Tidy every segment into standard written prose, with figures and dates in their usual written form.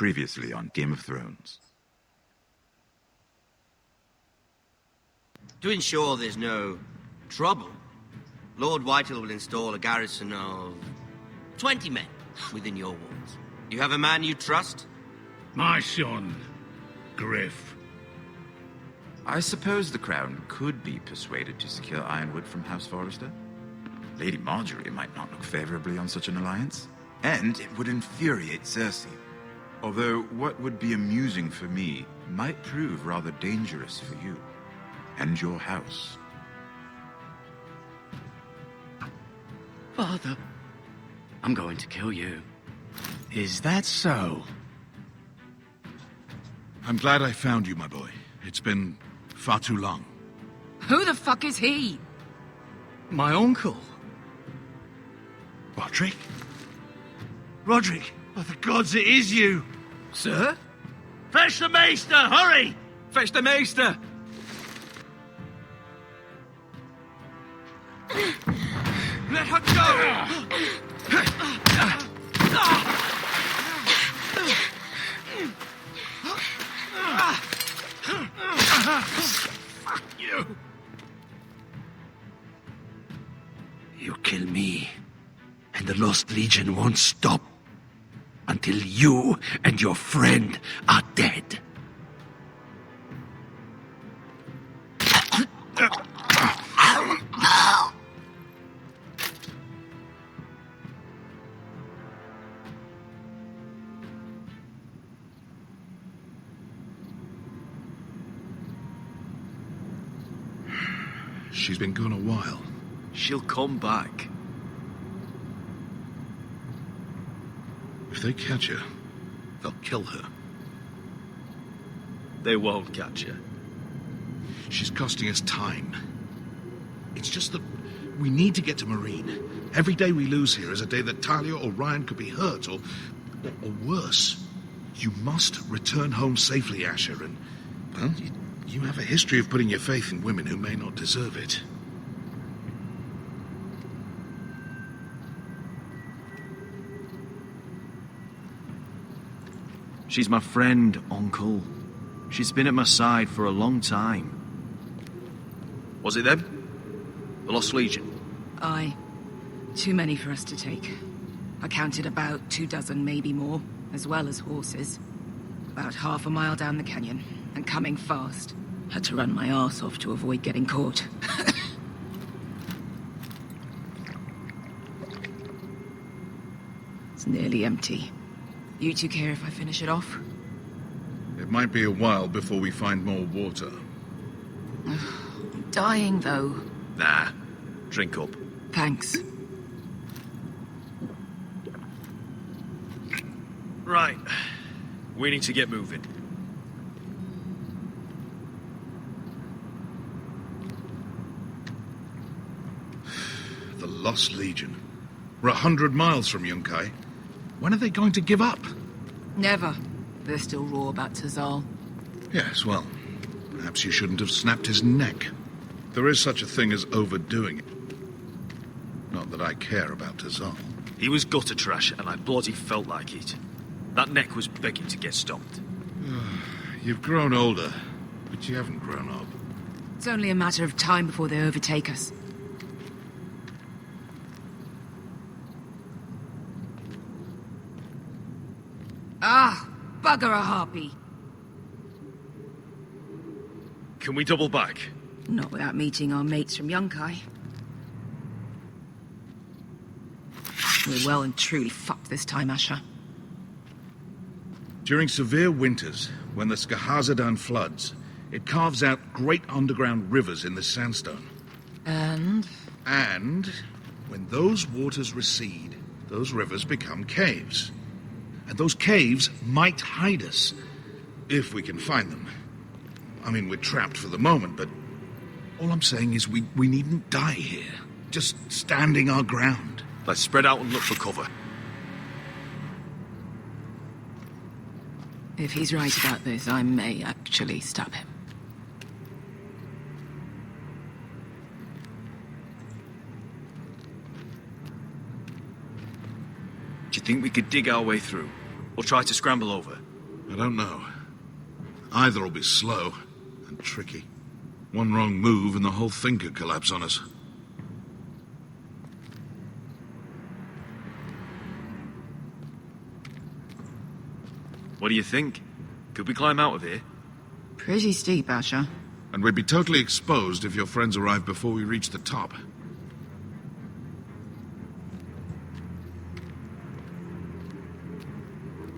Previously on Game of Thrones. To ensure there's no trouble, Lord Whitehill will install a garrison of 20 men within your walls. You have a man you trust? My son, Griff. I suppose the Crown could be persuaded to secure Ironwood from House Forrester. Lady Marjorie might not look favorably on such an alliance, and it would infuriate Cersei. Although what would be amusing for me might prove rather dangerous for you and your house. Father, I'm going to kill you. Is that so? I'm glad I found you, my boy. It's been far too long. Who the fuck is he? My uncle. Roderick? Roderick, by the gods, it is you! Sir? Fetch the maester, hurry! Fetch the maester! Let her go! Fuck you! You kill me, and the Lost Legion won't stop until you and your friend are dead. She's been gone a while. She'll come back. If they catch her, they'll kill her. They won't catch her. She's costing us time. It's just that we need to get to Marine. Every day we lose here is a day that Talia or Ryan could be hurt, or worse. You must return home safely, Asher, and, well, you have a history of putting your faith in women who may not deserve it. She's my friend, Uncle. She's been at my side for a long time. Was it them? The Lost Legion? Aye. Too many for us to take. I counted about 24, maybe more, as well as horses. About half a mile down the canyon, and coming fast. Had to run my arse off to avoid getting caught. It's nearly empty. You two care if I finish it off? It might be a while before we find more water. I'm dying, though. Nah. Drink up. Thanks. Right. We need to get moving. The Lost Legion. We're 100 miles from Yunkai. When are they going to give up? Never. They're still raw about Tazal. Yes, well, perhaps you shouldn't have snapped his neck. There is such a thing as overdoing it. Not that I care about Tazal. He was gutter trash, and I bloody felt like it. That neck was begging to get stomped. You've grown older, but you haven't grown up. It's only a matter of time before they overtake us. Ah, bugger a harpy. Can we double back? Not without meeting our mates from Yunkai. We're well and truly fucked this time, Asher. During severe winters, when the Skahazadan floods, it carves out great underground rivers in the sandstone. And? And when those waters recede, those rivers become caves. And those caves might hide us, if we can find them. I mean, we're trapped for the moment, but all I'm saying is we needn't die here, just standing our ground. Let's spread out and look for cover. If he's right about this, I may actually stab him. Do you think we could dig our way through? Or try to scramble over? I don't know. Either will be slow and tricky. One wrong move and the whole thing could collapse on us. What do you think? Could we climb out of here? Pretty steep, Asher. And we'd be totally exposed if your friends arrived before we reached the top.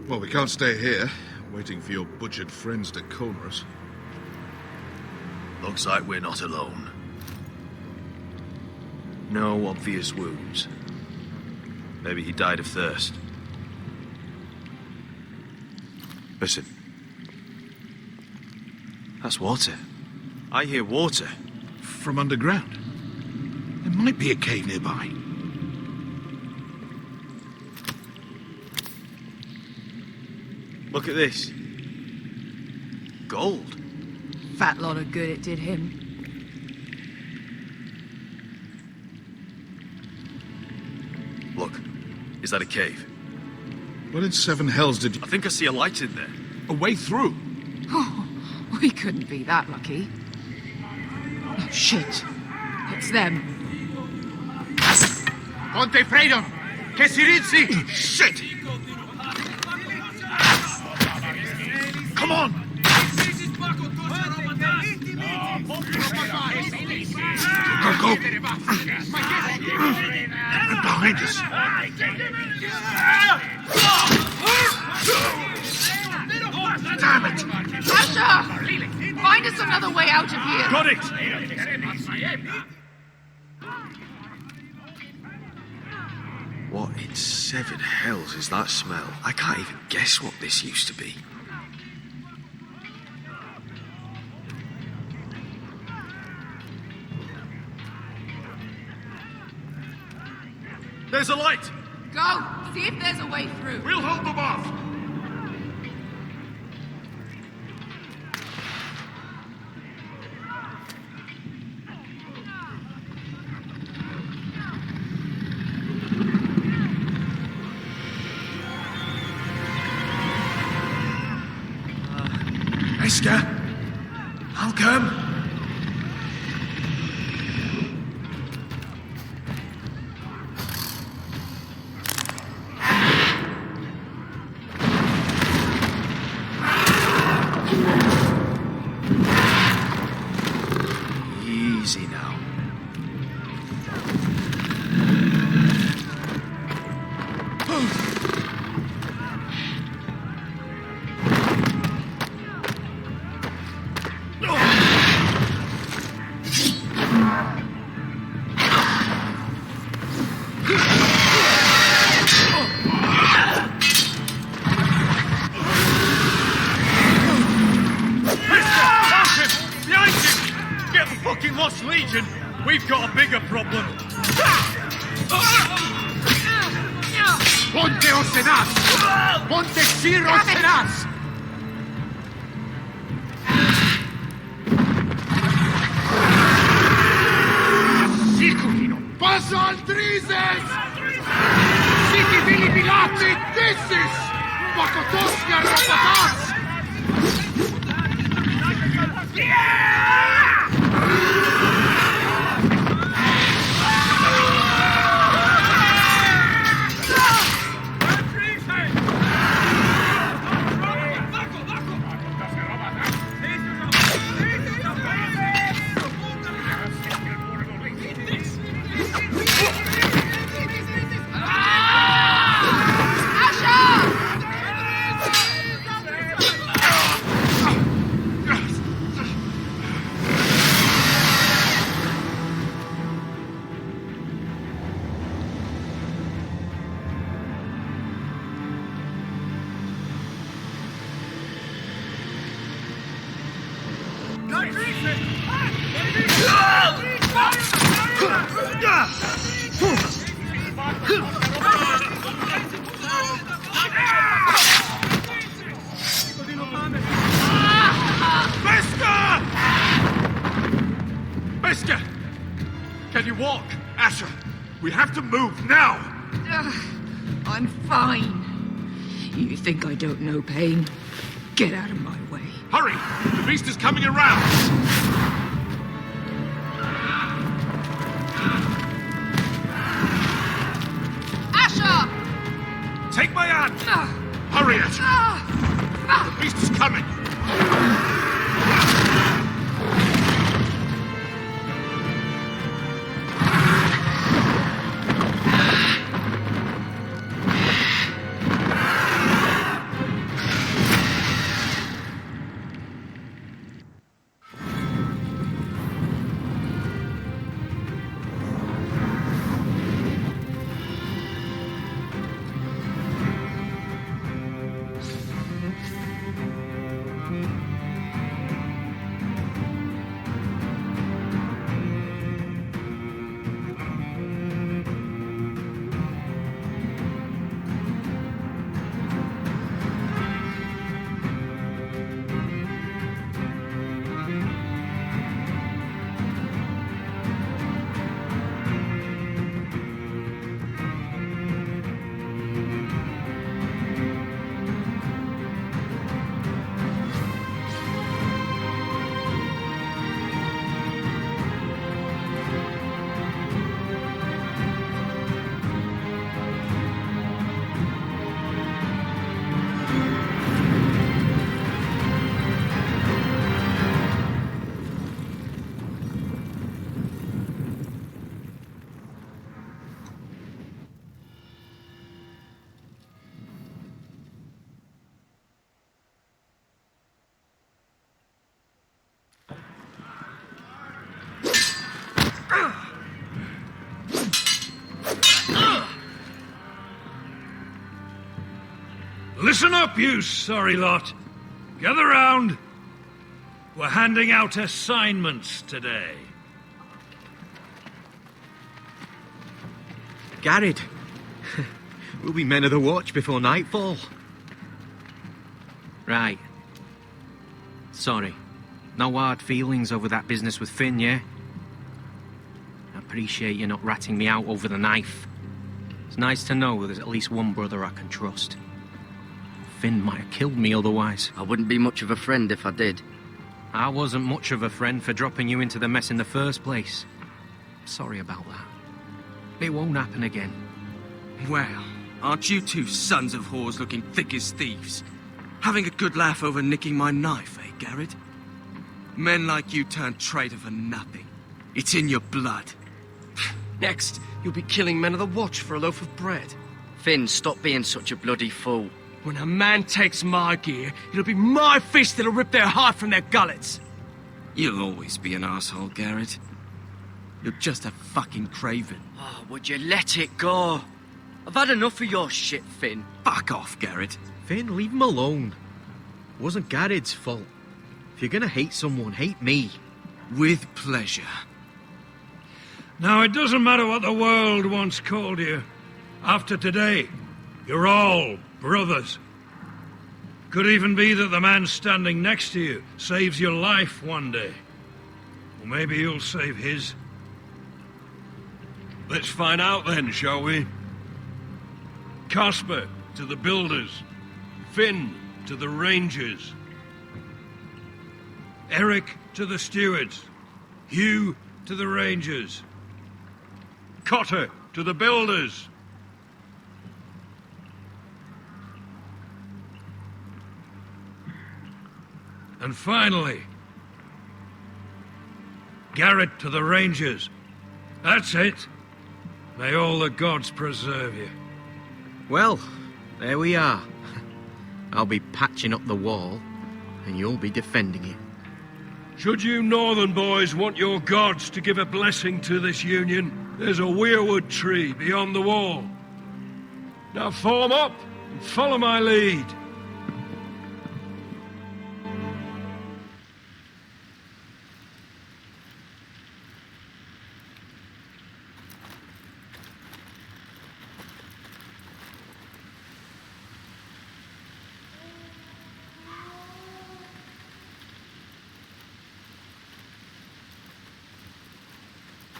Well, we can't stay here, waiting for your butchered friends to corner us. Looks like we're not alone. No obvious wounds. Maybe he died of thirst. Listen. That's water. I hear water. From underground. There might be a cave nearby. Look at this. Gold. Fat lot of good it did him. Look. Is that a cave? What in seven hells did you... I think I see a light in there. A way through? Oh, we couldn't be that lucky. Oh, shit. It's them. Ponte freedom! Che si rizzi! Shit! Come on! Go! They're behind us. Damn it! Asher! Find us another way out of here! Got it! What in seven hells is that smell? I can't even guess what this used to be. There's a light! Go! See if there's a way through. We'll hold them off! Esther! I'll come! Easy now. Lost Legion, we've got a bigger problem. Ponte Osenas! Ponte Ciro Osenas! Sikulino! Passa al Drizes! Siki Vili Bilati! This is Bakotosnia Rapatas! Can you walk? Asher, we have to move now! I'm fine. You think I don't know pain? Get out of my way. Hurry! The beast is coming around! Asher! Take my hand! Hurry it! The beast is coming! Listen up, you sorry lot. Gather round. We're handing out assignments today. Garrett. We'll be men of the watch before nightfall. Right. Sorry. No hard feelings over that business with Finn, yeah? I appreciate you not ratting me out over the knife. It's nice to know there's at least one brother I can trust. Finn might have killed me otherwise. I wouldn't be much of a friend if I did. I wasn't much of a friend for dropping you into the mess in the first place. Sorry about that. It won't happen again. Well, aren't you two sons of whores looking thick as thieves? Having a good laugh over nicking my knife, eh, Garrett? Men like you turn traitor for nothing. It's in your blood. Next, you'll be killing men of the watch for a loaf of bread. Finn, stop being such a bloody fool. When a man takes my gear, it'll be my fist that'll rip their heart from their gullets. You'll always be an asshole, Garrett. You're just a fucking craven. Oh, would you let it go? I've had enough of your shit, Finn. Fuck off, Garrett. Finn, leave him alone. It wasn't Garrett's fault. If you're gonna hate someone, hate me. With pleasure. Now, it doesn't matter what the world once called you. After today, you're all brothers. Could even be that the man standing next to you saves your life one day. Or maybe you'll save his. Let's find out then, shall we? Casper to the builders. Finn to the rangers. Eric to the stewards. Hugh to the rangers. Cotter to the builders. And finally, Garrett to the rangers. That's it. May all the gods preserve you. Well, there we are. I'll be patching up the wall, and you'll be defending it. Should you northern boys want your gods to give a blessing to this union, there's a weirwood tree beyond the wall. Now form up and follow my lead.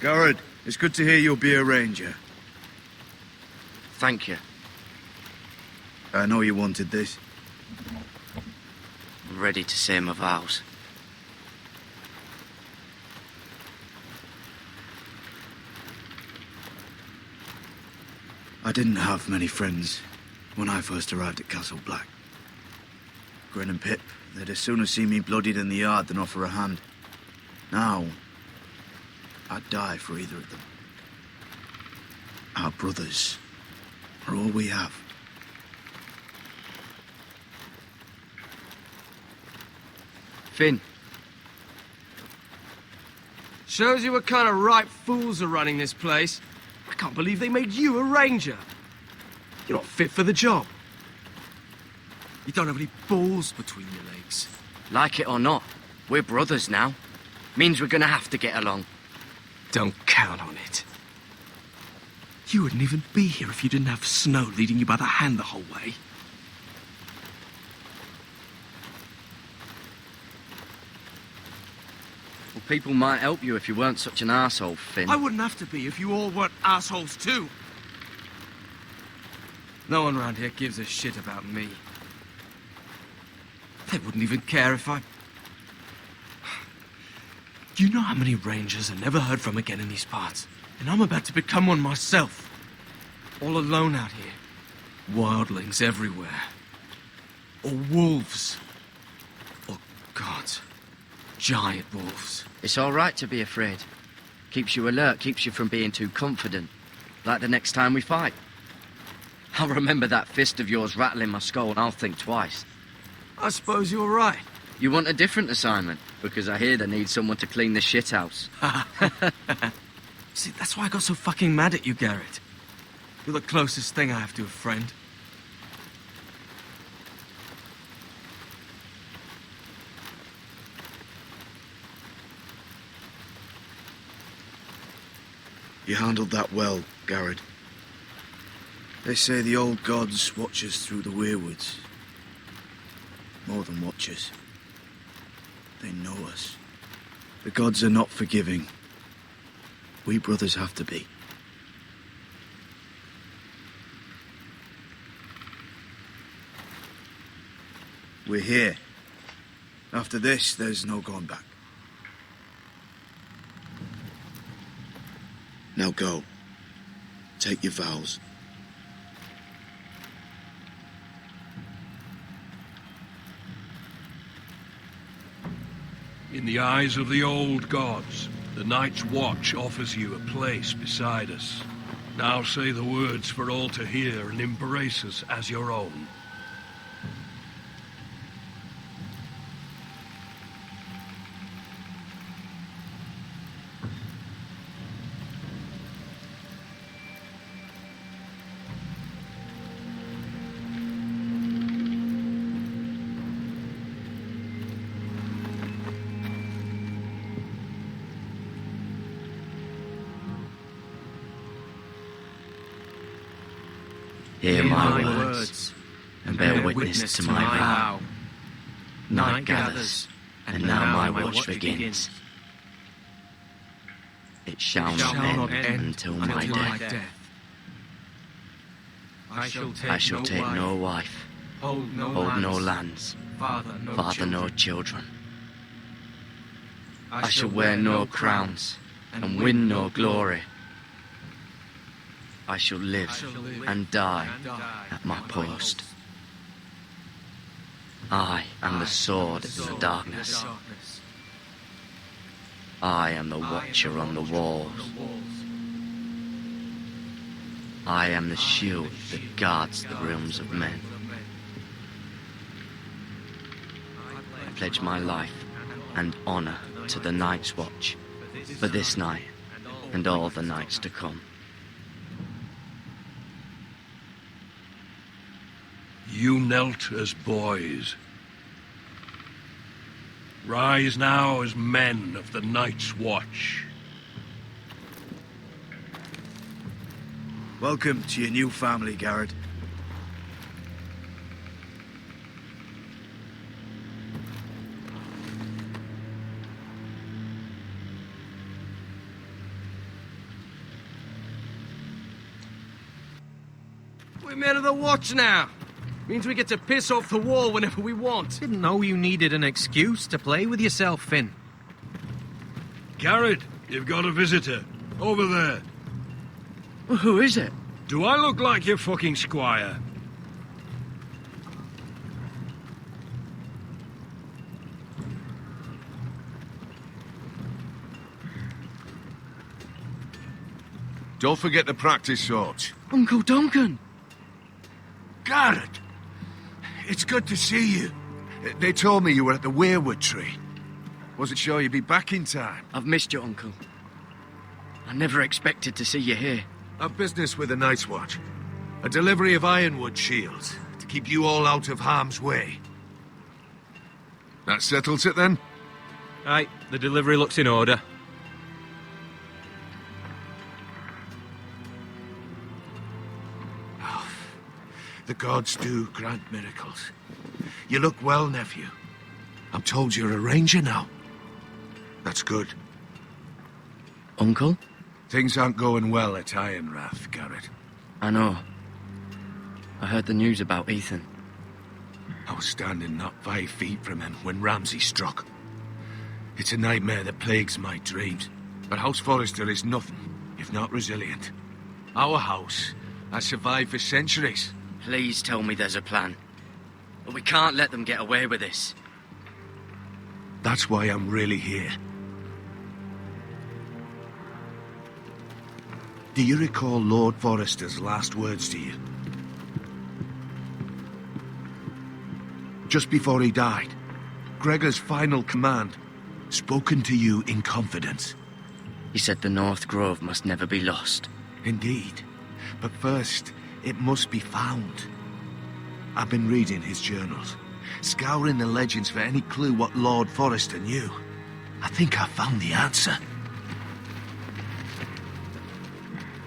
Garrett, it's good to hear you'll be a ranger. Thank you. I know you wanted this. ready to say my vows. I didn't have many friends when I first arrived at Castle Black. Grin and Pip, they'd as sooner see me bloodied in the yard than offer a hand. Now, I'd die for either of them. Our brothers are all we have. Finn, Shows you what kind of ripe fools are running this place. I can't believe they made you a ranger. You're not fit for the job. You don't have any balls between your legs. like it or not, we're brothers now. Means we're gonna have to get along. Don't count on it. You wouldn't even be here if you didn't have Snow leading you by the hand the whole way. Well, people might help you if you weren't such an arsehole, Finn. I wouldn't have to be if you all weren't assholes too. No one around here gives a shit about me. They wouldn't even care if I... Do you know how many rangers are never heard from again in these parts? And I'm about to become one myself. All alone out here. Wildlings everywhere. Or wolves. Or gods. Giant wolves. It's all right to be afraid. Keeps you alert, keeps you from being too confident. Like the next time we fight. I'll remember that fist of yours rattling my skull and I'll think twice. I suppose you're right. You want a different assignment? Because I hear they need someone to clean the shithouse. See, that's why I got so fucking mad at you, Garrett. You're the closest thing I have to a friend. You handled that well, Garrett. They say the old gods watch us through the weirwoods. More than watch us. They know us. The gods are not forgiving. We brothers have to be. We're here. After this, there's no going back. Now go. Take your vows. In the eyes of the old gods, the Night's Watch offers you a place beside us. Now say the words for all to hear and embrace us as your own. Hear my words, and bear witness to my vow. Night gathers, and now my watch begins. It shall not end until my death. I shall take no wife, hold no lands, father no children. I shall wear no crowns, and win no glory. I shall live and die at my post. I am the sword in the darkness. I am the watcher on the walls. I am the shield that guards the realms of men. I pledge my life and honor to the Night's Watch for this night and all the nights to come. You knelt as boys. Rise now as men of the Night's Watch. Welcome to your new family, Garrett. We're men of the watch now. Means we get to piss off the wall whenever we want. Didn't know you needed an excuse to play with yourself, Finn. Garrett, you've got a visitor. Over there. Well, who is it? Do I look like your fucking squire? Don't forget the practice swords. Uncle Duncan! Garrett! It's good to see you. They told me you were at the weirwood tree. Wasn't sure you'd be back in time. I've missed you, Uncle. I never expected to see you here. I've business with the Night's Watch. A delivery of ironwood shields to keep you all out of harm's way. That settles it then? Right, the delivery looks in order. The gods do grant miracles. You look well, nephew. I'm told you're a ranger now. That's good. Uncle? Things aren't going well at Ironrath, Garrett. I know. I heard the news about Ethan. I was standing not 5 feet from him when Ramsay struck. It's a nightmare that plagues my dreams. But House Forrester is nothing if not resilient. Our house has survived for centuries. Please tell me there's a plan. But we can't let them get away with this. That's why I'm really here. Do you recall Lord Forrester's last words to you? Just before he died, Gregor's final command, spoken to you in confidence. He said the North Grove must never be lost. Indeed. But first, it must be found. I've been reading his journals, scouring the legends for any clue what Lord Forrester knew. I think I found the answer.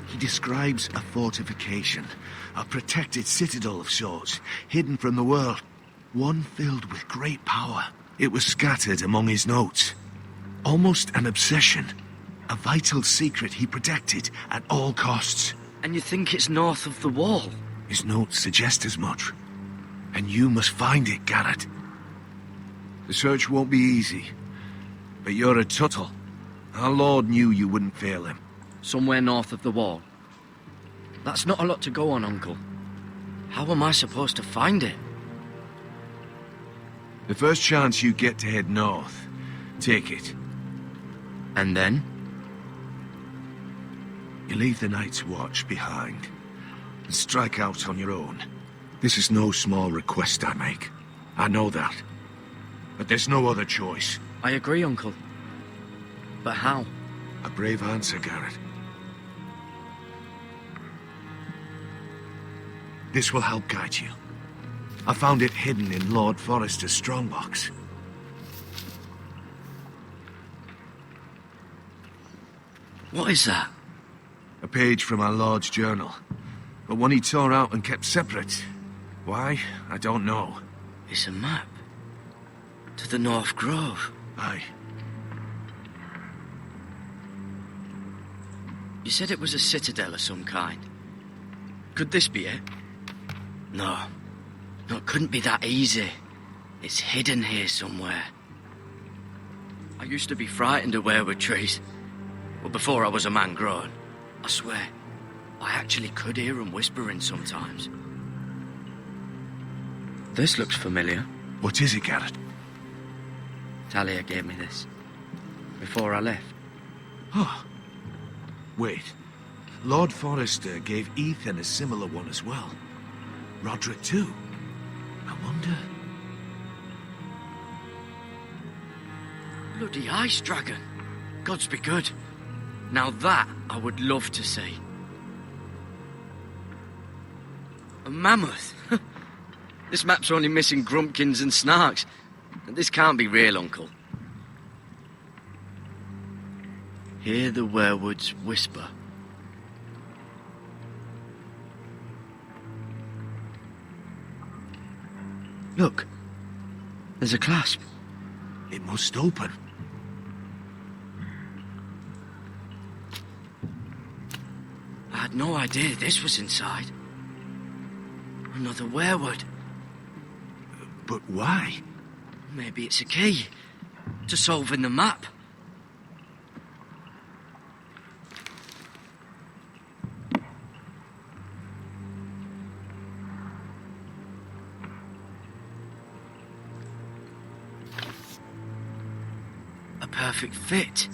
He describes a fortification, a protected citadel of sorts, hidden from the world, one filled with great power. It was scattered among his notes. Almost an obsession, a vital secret he protected at all costs. And you think it's north of the wall? His notes suggest as much. And you must find it, Garrett. The search won't be easy, but you're a Tuttle. Our Lord knew you wouldn't fail him. Somewhere north of the wall. That's not a lot to go on, Uncle. How am I supposed to find it? The first chance you get to head north, take it. And then? You leave the Night's Watch behind and strike out on your own. This is no small request I make. I know that. But there's no other choice. I agree, Uncle. But how? A brave answer, Garrett. This will help guide you. I found it hidden in Lord Forrester's strongbox. What is that? A page from our Lord's journal. But one he tore out and kept separate. Why? I don't know. It's a map. To the North Grove. Aye. You said it was a citadel of some kind. Could this be it? No. No, it couldn't be that easy. It's hidden here somewhere. I used to be frightened of weirwood trees. Well, before I was a man grown. I swear, I actually could hear them whispering sometimes. This looks familiar. What is it, Garrett? Talia gave me this. Before I left. Oh. Wait. Lord Forrester gave Ethan a similar one as well. Roderick too. I wonder... Bloody ice dragon. Gods be good. Now that I would love to see. A mammoth. This map's only missing grumpkins and snarks. This can't be real, Uncle. Hear the weirwoods whisper. Look. There's a clasp. It must open. I had no idea this was inside. Another weirwood. But why? Maybe it's a key to solving the map. A perfect fit.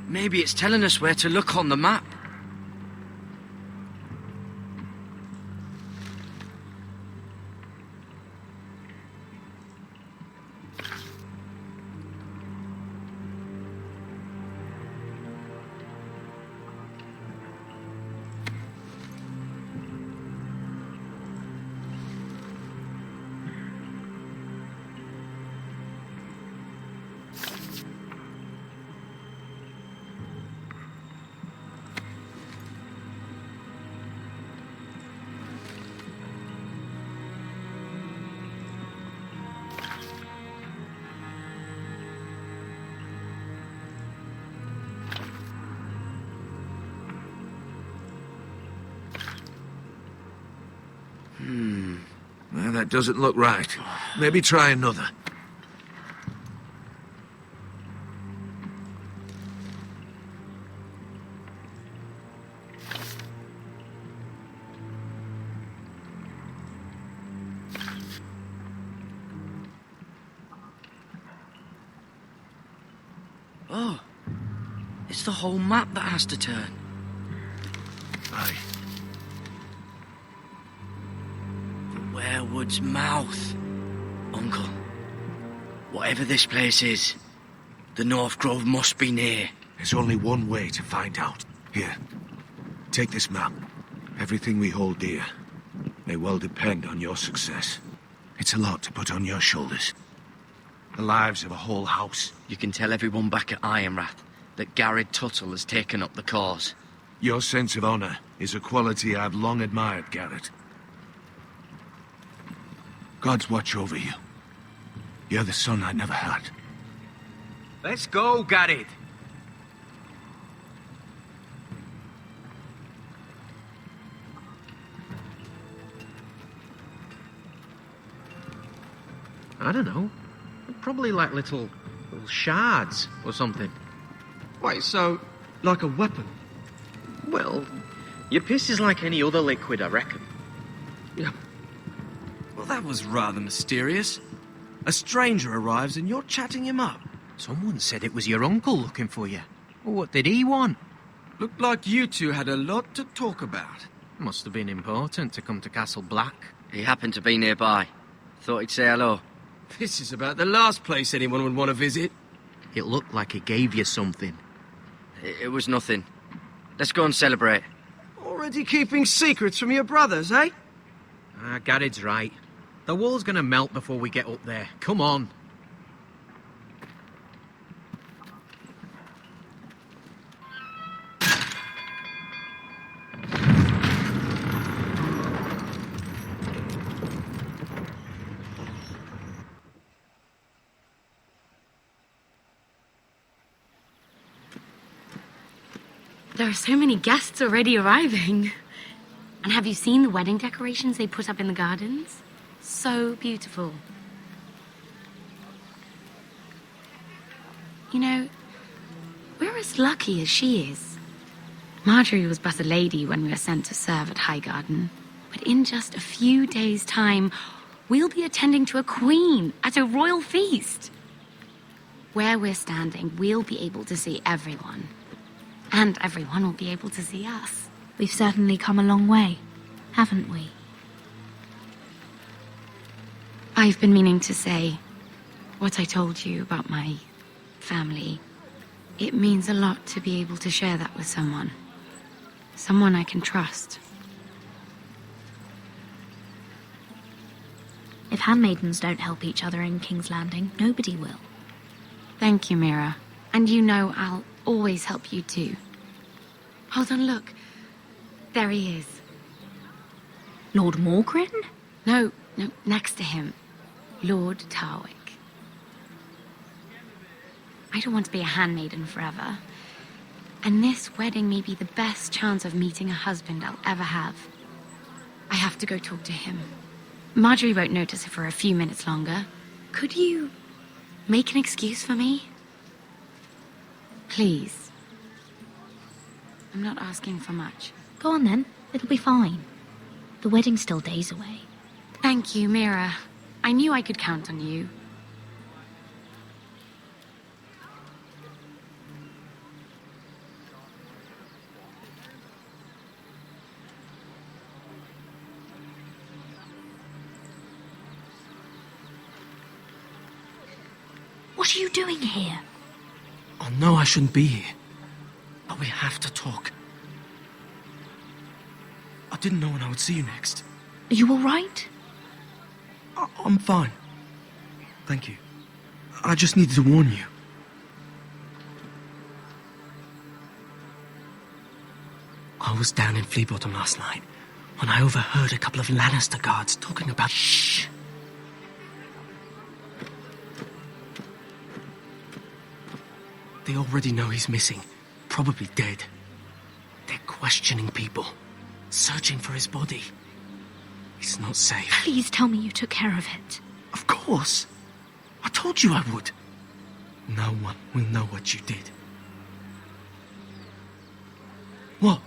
Maybe it's telling us where to look on the map. Well, that doesn't look right. Maybe try another. Oh, it's the whole map that has to turn. Aye. The Werewood's mouth. Uncle, whatever this place is, the North Grove must be near. There's only one way to find out. Here, take this map. Everything we hold dear may well depend on your success. It's a lot to put on your shoulders. The lives of a whole house. You can tell everyone back at Ironrath that Garrett Tuttle has taken up the cause. Your sense of honor is a quality I've long admired, Garrett. God's watch over you. You're the son I never had. Let's go, Garrett. I don't know. Probably like little shards or something. Wait, so, like a weapon? Well, your piss is like any other liquid, I reckon. Yeah. Well, that was rather mysterious. A stranger arrives and you're chatting him up. Someone said it was your uncle looking for you. What did he want? Looked like you two had a lot to talk about. Must have been important to come to Castle Black. He happened to be nearby. Thought he'd say hello. This is about the last place anyone would want to visit. It looked like he gave you something. It was nothing. Let's go and celebrate. Already keeping secrets from your brothers, eh? Garrett's right. The wall's gonna melt before we get up there. Come on. There are so many guests already arriving. And have you seen the wedding decorations they put up in the gardens? So beautiful. You know, we're as lucky as she is. Marjorie was but a lady when we were sent to serve at Highgarden. But in just a few days' time, we'll be attending to a queen at a royal feast. Where we're standing, we'll be able to see everyone. And everyone will be able to see us. We've certainly come a long way, haven't we? I've been meaning to say what I told you about my family. It means a lot to be able to share that with someone. Someone I can trust. If handmaidens don't help each other in King's Landing, nobody will. Thank you, Mira. And you know I'll always help you too. Hold on, look. There he is. Lord Morgrin? No, next to him. Lord Tarwick. I don't want to be a handmaiden forever. And this wedding may be the best chance of meeting a husband I'll ever have. I have to go talk to him. Marjorie won't notice it for a few minutes longer. Could you make an excuse for me? Please. I'm not asking for much. Go on then. It'll be fine. The wedding's still days away. Thank you, Mira. I knew I could count on you. What are you doing here? I know I shouldn't be here, but we have to talk. I didn't know when I would see you next. Are you all right? I'm fine. Thank you. I just needed to warn you. I was down in Fleabottom last night when I overheard a couple of Lannister guards talking about... Shh! They already know he's missing, probably dead. They're questioning people, searching for his body. He's not safe. Please tell me you took care of it. Of course. I told you I would. No one will know what you did. What?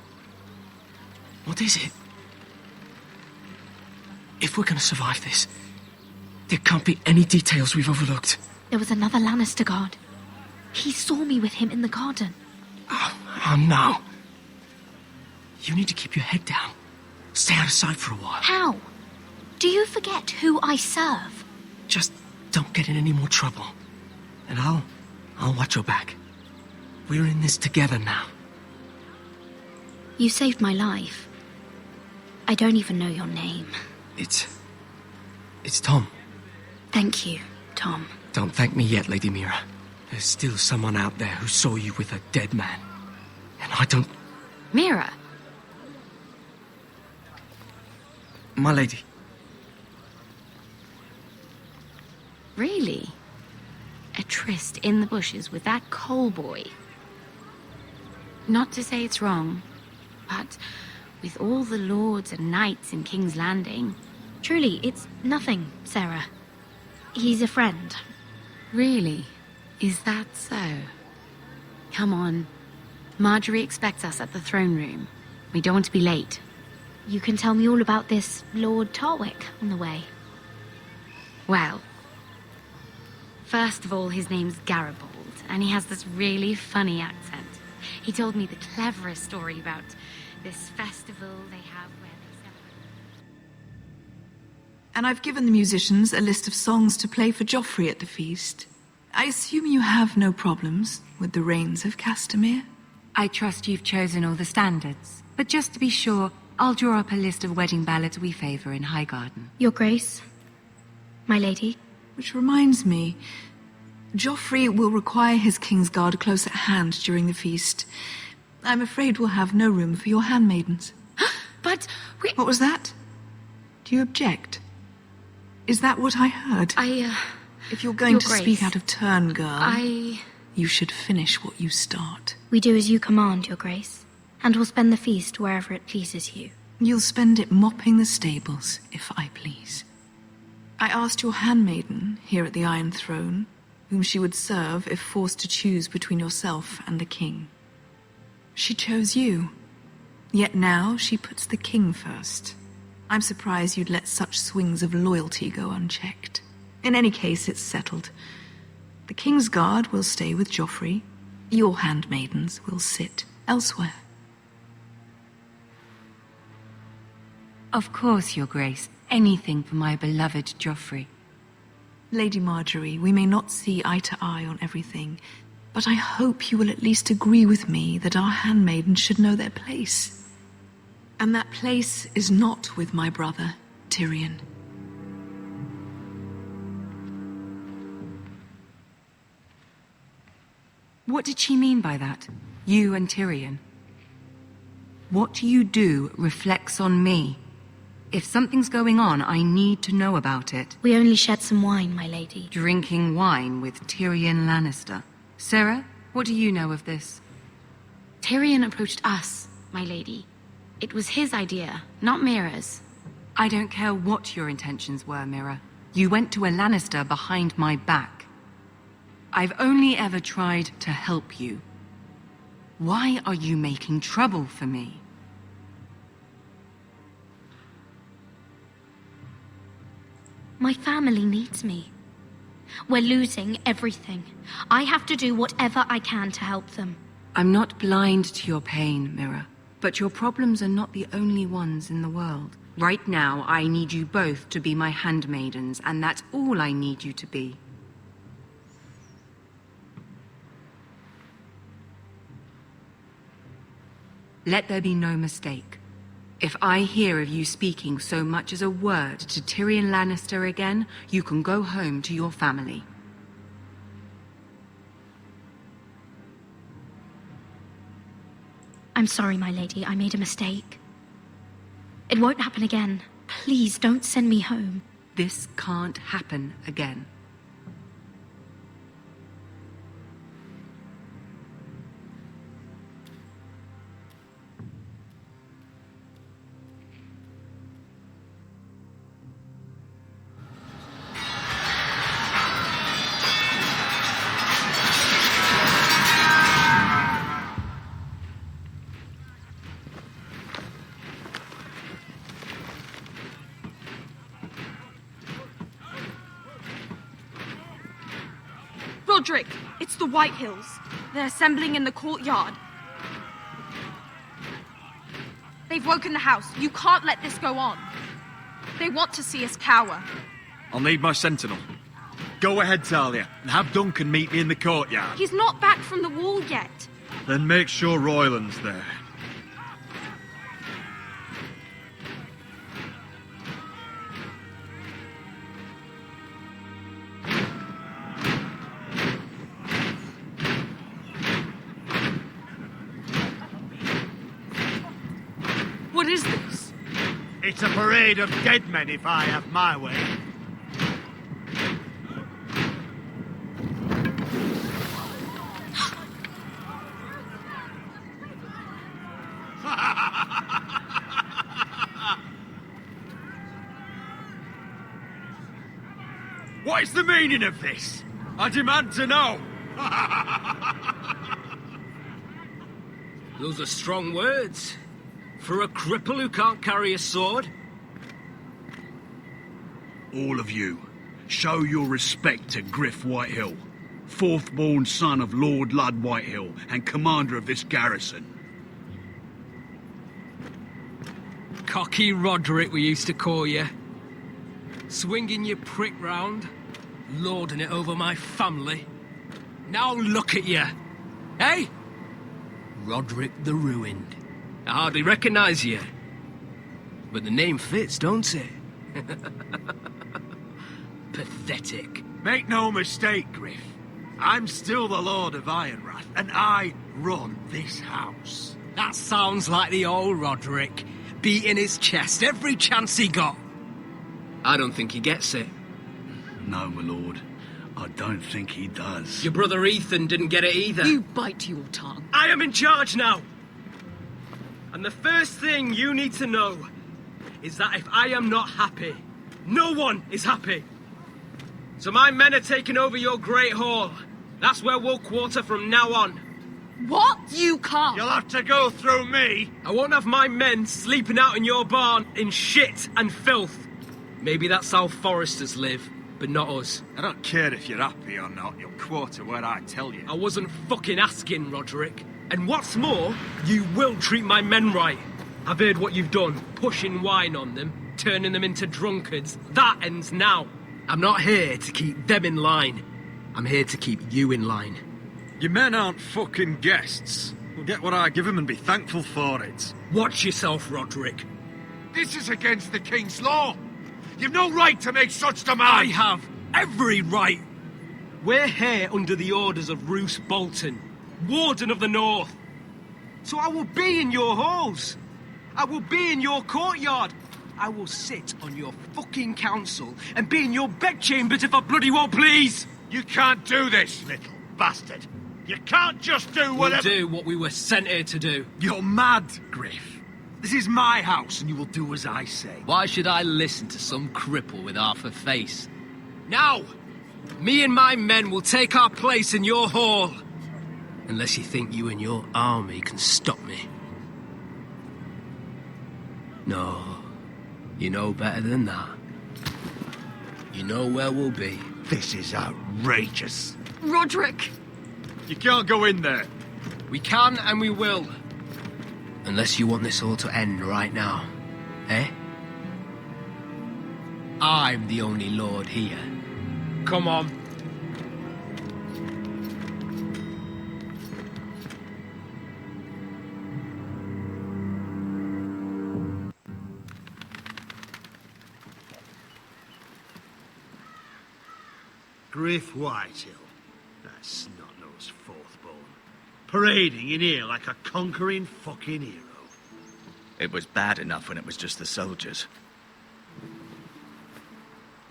What is it? If we're gonna survive this, there can't be any details we've overlooked. There was another Lannister guard. He saw me with him in the garden. Oh, no. You need to keep your head down. Stay out of sight for a while. How? Do you forget who I serve? Just don't get in any more trouble. And I'll watch your back. We're in this together now. You saved my life. I don't even know your name. It's Tom. Thank you, Tom. Don't thank me yet, Lady Mira. There's still someone out there who saw you with a dead man. And I don't... Mira! My lady. Really? A tryst in the bushes with that coal boy? Not to say it's wrong, but with all the lords and knights in King's Landing... Truly, it's nothing, Sarah. He's a friend. Really? Is that so? Come on. Marjorie expects us at the throne room. We don't want to be late. You can tell me all about this Lord Tarwick on the way. Well, first of all, his name's Garibaldi, and he has this really funny accent. He told me the cleverest story about this festival they have where they celebrate. And I've given the musicians a list of songs to play for Joffrey at the feast. I assume you have no problems with the Rains of Castamere? I trust you've chosen all the standards. But just to be sure, I'll draw up a list of wedding ballads we favor in Highgarden. Your Grace, my lady. Which reminds me, Joffrey will require his Kingsguard close at hand during the feast. I'm afraid we'll have no room for your handmaidens. But we... What was that? Do you object? Is that what I heard? If you're going to speak out of turn, girl, you should finish what you start. We do as you command, Your Grace, and we'll spend the feast wherever it pleases you. You'll spend it mopping the stables, if I please. I asked your handmaiden here at the Iron Throne whom she would serve if forced to choose between yourself and the king. She chose you. Yet now she puts the king first. I'm surprised you'd let such swings of loyalty go unchecked. In any case, it's settled. The King's Guard will stay with Joffrey. Your handmaidens will sit elsewhere. Of course, Your Grace. Anything for my beloved Joffrey. Lady Marjorie, we may not see eye to eye on everything, but I hope you will at least agree with me that our handmaidens should know their place. And that place is not with my brother, Tyrion. What did she mean by that? You and Tyrion? What you do reflects on me. If something's going on, I need to know about it. We only shed some wine, my lady. Drinking wine with Tyrion Lannister. Sarah, what do you know of this? Tyrion approached us, my lady. It was his idea, not Mira's. I don't care what your intentions were, Mira. You went to a Lannister behind my back. I've only ever tried to help you. Why are you making trouble for me? My family needs me. We're losing everything. I have to do whatever I can to help them. I'm not blind to your pain, Mira. But your problems are not the only ones in the world. Right now, I need you both to be my handmaidens, and that's all I need you to be. Let there be no mistake. If I hear of you speaking so much as a word to Tyrion Lannister again, you can go home to your family. I'm sorry, my lady. I made a mistake. It won't happen again. Please don't send me home. This can't happen again. Roderick, it's the White Hills. They're assembling in the courtyard. They've woken the house. You can't let this go on. They want to see us cower. I'll need my sentinel. Go ahead, Talia, and have Duncan meet me in the courtyard. He's not back from the wall yet. Then make sure Royland's there. What is this? It's a parade of dead men if I have my way. What is the meaning of this? I demand to know. Those are strong words. For a cripple who can't carry a sword? All of you, show your respect to Griff Whitehill, fourth-born son of Lord Ludd Whitehill and commander of this garrison. Cocky Roderick, we used to call you. Swinging your prick round, lording it over my family. Now look at you. Hey? Roderick the Ruined. I hardly recognise you. But the name fits, don't it? Pathetic. Make no mistake, Griff. I'm still the Lord of Ironrath, and I run this house. That sounds like the old Roderick, beating his chest every chance he got. I don't think he gets it. No, my lord. I don't think he does. Your brother Ethan didn't get it either. You bite your tongue. I am in charge now. And the first thing you need to know is that if I am not happy, no one is happy. So my men are taking over your Great Hall. That's where we'll quarter from now on. What? You can't. You'll have to go through me. I won't have my men sleeping out in your barn in shit and filth. Maybe that's how Foresters live, but not us. I don't care if you're happy or not. You'll quarter where I tell you. I wasn't fucking asking, Roderick. And what's more, you will treat my men right. I've heard what you've done, pushing wine on them, turning them into drunkards. That ends now. I'm not here to keep them in line. I'm here to keep you in line. Your men aren't fucking guests. We'll get what I give them and be thankful for it. Watch yourself, Roderick. This is against the King's law. You've no right to make such demands. I have every right. We're here under the orders of Roose Bolton, Warden of the North. So I will be in your halls. I will be in your courtyard. I will sit on your fucking council and be in your bedchambers if I bloody well please. You can't do this, little bastard. You can't just do whatever... We'll do what we were sent here to do. You're mad, Griff. This is my house and you will do as I say. Why should I listen to some cripple with half a face? Now, me and my men will take our place in your hall. Unless you think you and your army can stop me. No, you know better than that. You know where we'll be. This is outrageous. Roderick! You can't go in there. We can and we will. Unless you want this all to end right now. Eh? I'm the only lord here. Come on. Griff Whitehill. That snot-nosed fourth-born. Parading in here like a conquering fucking hero. It was bad enough when it was just the soldiers.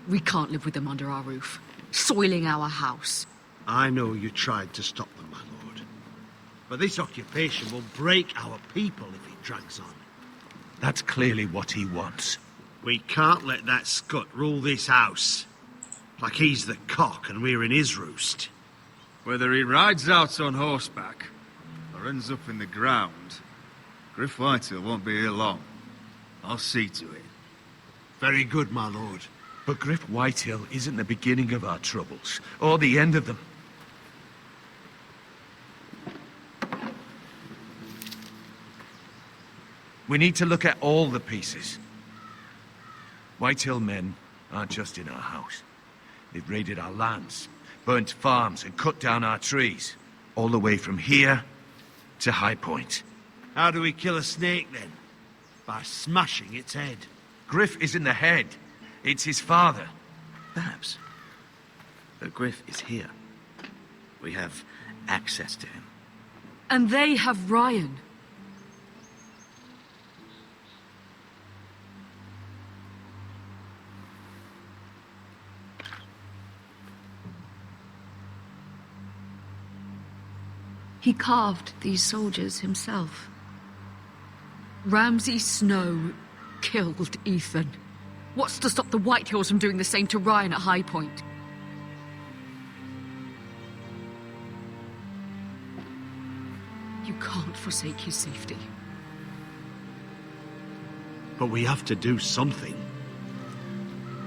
We can't live with them under our roof, soiling our house. I know you tried to stop them, my lord. But this occupation will break our people if it drags on. That's clearly what he wants. We can't let that scut rule this house. Like he's the cock and we're in his roost. Whether he rides out on horseback or ends up in the ground, Griff Whitehill won't be here long. I'll see to it. Very good, my lord. But Griff Whitehill isn't the beginning of our troubles, or the end of them. We need to look at all the pieces. Whitehill men aren't just in our house. They've raided our lands, burnt farms, and cut down our trees. All the way from here to High Point. How do we kill a snake, then? By smashing its head. Griff isn't the head. It's his father. Perhaps. But Griff is here. We have access to him. And they have Ryan. He carved these soldiers himself. Ramsay Snow killed Ethan. What's to stop the Whitehills from doing the same to Ryan at High Point? You can't forsake his safety. But we have to do something.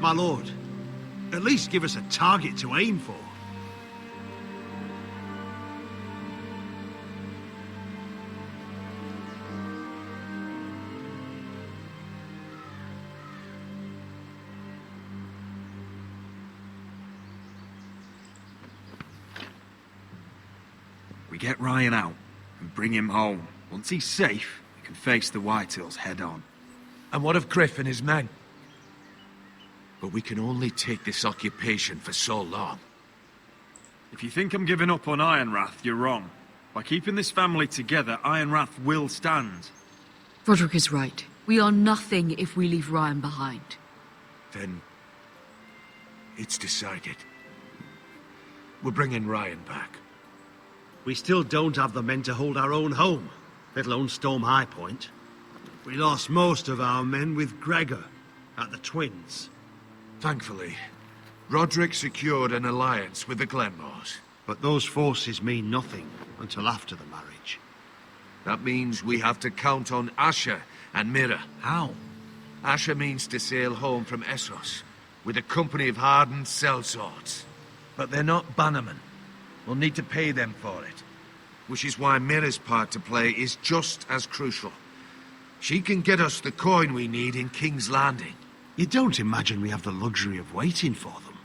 My lord, at least give us a target to aim for. We get Ryan out and bring him home. Once he's safe, we can face the Whitehills head on. And what of Griff and his men? But we can only take this occupation for so long. If you think I'm giving up on Ironrath, you're wrong. By keeping this family together, Ironrath will stand. Roderick is right. We are nothing if we leave Ryan behind. Then it's decided. We're bringing Ryan back. We still don't have the men to hold our own home, let alone storm High Point. We lost most of our men with Gregor at the Twins. Thankfully, Roderick secured an alliance with the Glenmores. But those forces mean nothing until after the marriage. That means we have to count on Asher and Mira. How? Asher means to sail home from Essos with a company of hardened sellswords. But they're not bannermen. We'll need to pay them for it. Which is why Mira's part to play is just as crucial. She can get us the coin we need in King's Landing. You don't imagine we have the luxury of waiting for them?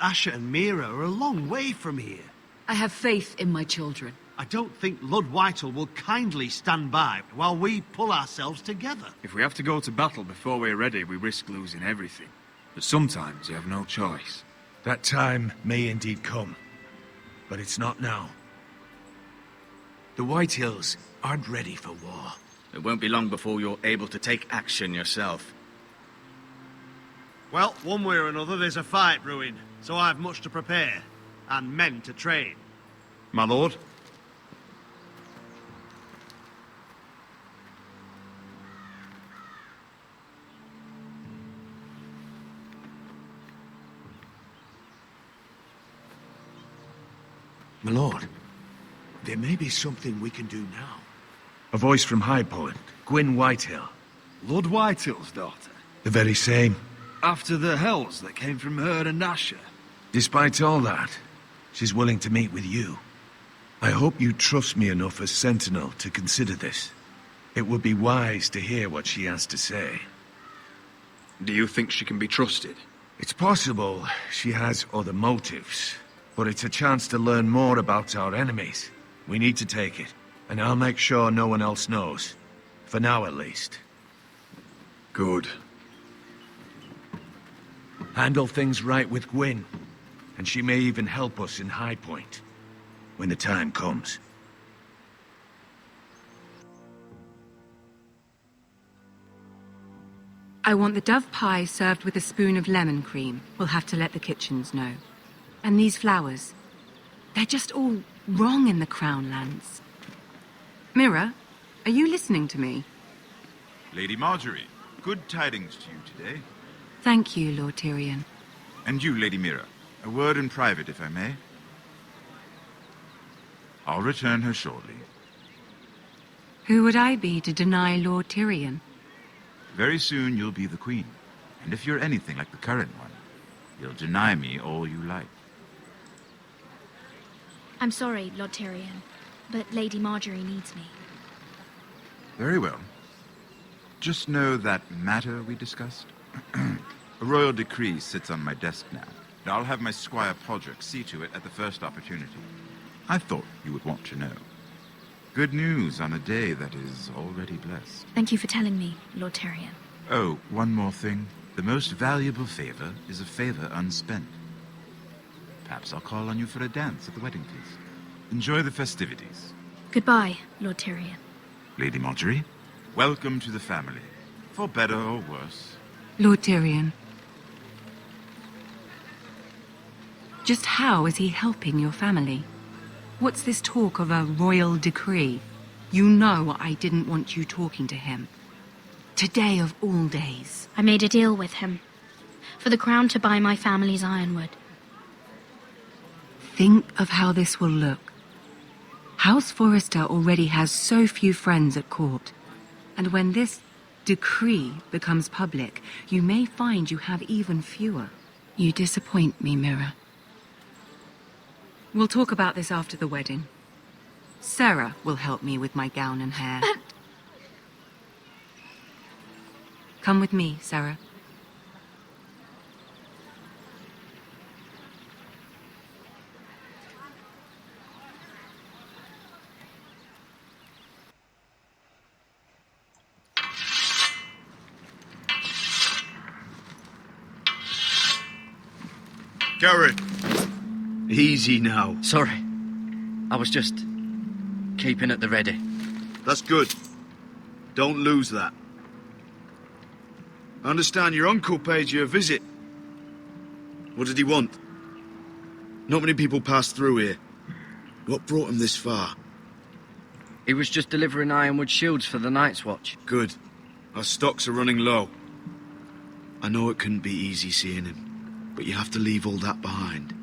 Asher and Mira are a long way from here. I have faith in my children. I don't think Lord Whitehall will kindly stand by while we pull ourselves together. If we have to go to battle before we're ready, we risk losing everything. But sometimes you have no choice. That time may indeed come. But it's not now. The Whitehills aren't ready for war. It won't be long before you're able to take action yourself. Well, one way or another, there's a fight brewing, so I've much to prepare, and men to train. My lord? My lord, there may be something we can do now. A voice from High Point, Gwyn Whitehill. Lord Whitehill's daughter? The very same. After the hells that came from her and Asher? Despite all that, she's willing to meet with you. I hope you trust me enough as Sentinel to consider this. It would be wise to hear what she has to say. Do you think she can be trusted? It's possible she has other motives, but it's a chance to learn more about our enemies. We need to take it, and I'll make sure no one else knows. For now, at least. Good. Handle things right with Gwyn, and she may even help us in High Point, when the time comes. I want the dove pie served with a spoon of lemon cream. We'll have to let the kitchens know. And these flowers. They're just all wrong in the Crown lands. Mira, are you listening to me? Lady Marjorie, good tidings to you today. Thank you, Lord Tyrion. And you, Lady Mira, a word in private, if I may. I'll return her shortly. Who would I be to deny Lord Tyrion? Very soon you'll be the queen. And if you're anything like the current one, you'll deny me all you like. I'm sorry, Lord Tyrion, but Lady Marjorie needs me. Very well. Just know that matter we discussed? A royal decree sits on my desk now, and I'll have my squire Podrick see to it at the first opportunity. I thought you would want to know. Good news on a day that is already blessed. Thank you for telling me, Lord Tyrion. Oh, one more thing. The most valuable favor is a favor unspent. Perhaps I'll call on you for a dance at the wedding feast. Enjoy the festivities. Goodbye, Lord Tyrion. Lady Marjorie, welcome to the family. For better or worse. Lord Tyrion. Just how is he helping your family? What's this talk of a royal decree? You know I didn't want you talking to him. Today of all days. I made a deal with him. For the crown to buy my family's ironwood. Think of how this will look. House Forrester already has so few friends at court. And when this decree becomes public, you may find you have even fewer. You disappoint me, Mira. We'll talk about this after the wedding. Sarah will help me with my gown and hair. But... Come with me, Sarah. Garrett! Easy now. Sorry. I was just keeping at the ready. That's good. Don't lose that. I understand your uncle paid you a visit. What did he want? Not many people pass through here. What brought him this far? He was just delivering ironwood shields for the Night's Watch. Good. Our stocks are running low. I know it couldn't be easy seeing him, but you have to leave all that behind.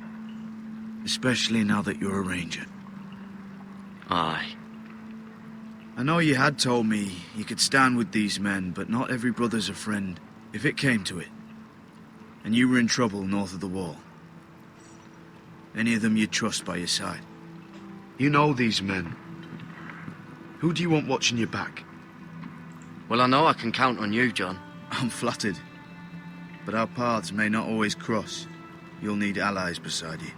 Especially now that you're a ranger. Aye. I know you had told me you could stand with these men, but not every brother's a friend, if it came to it. And you were in trouble north of the wall. Any of them you'd trust by your side. You know these men. Who do you want watching your back? Well, I know I can count on you, John. I'm flattered. But our paths may not always cross. You'll need allies beside you.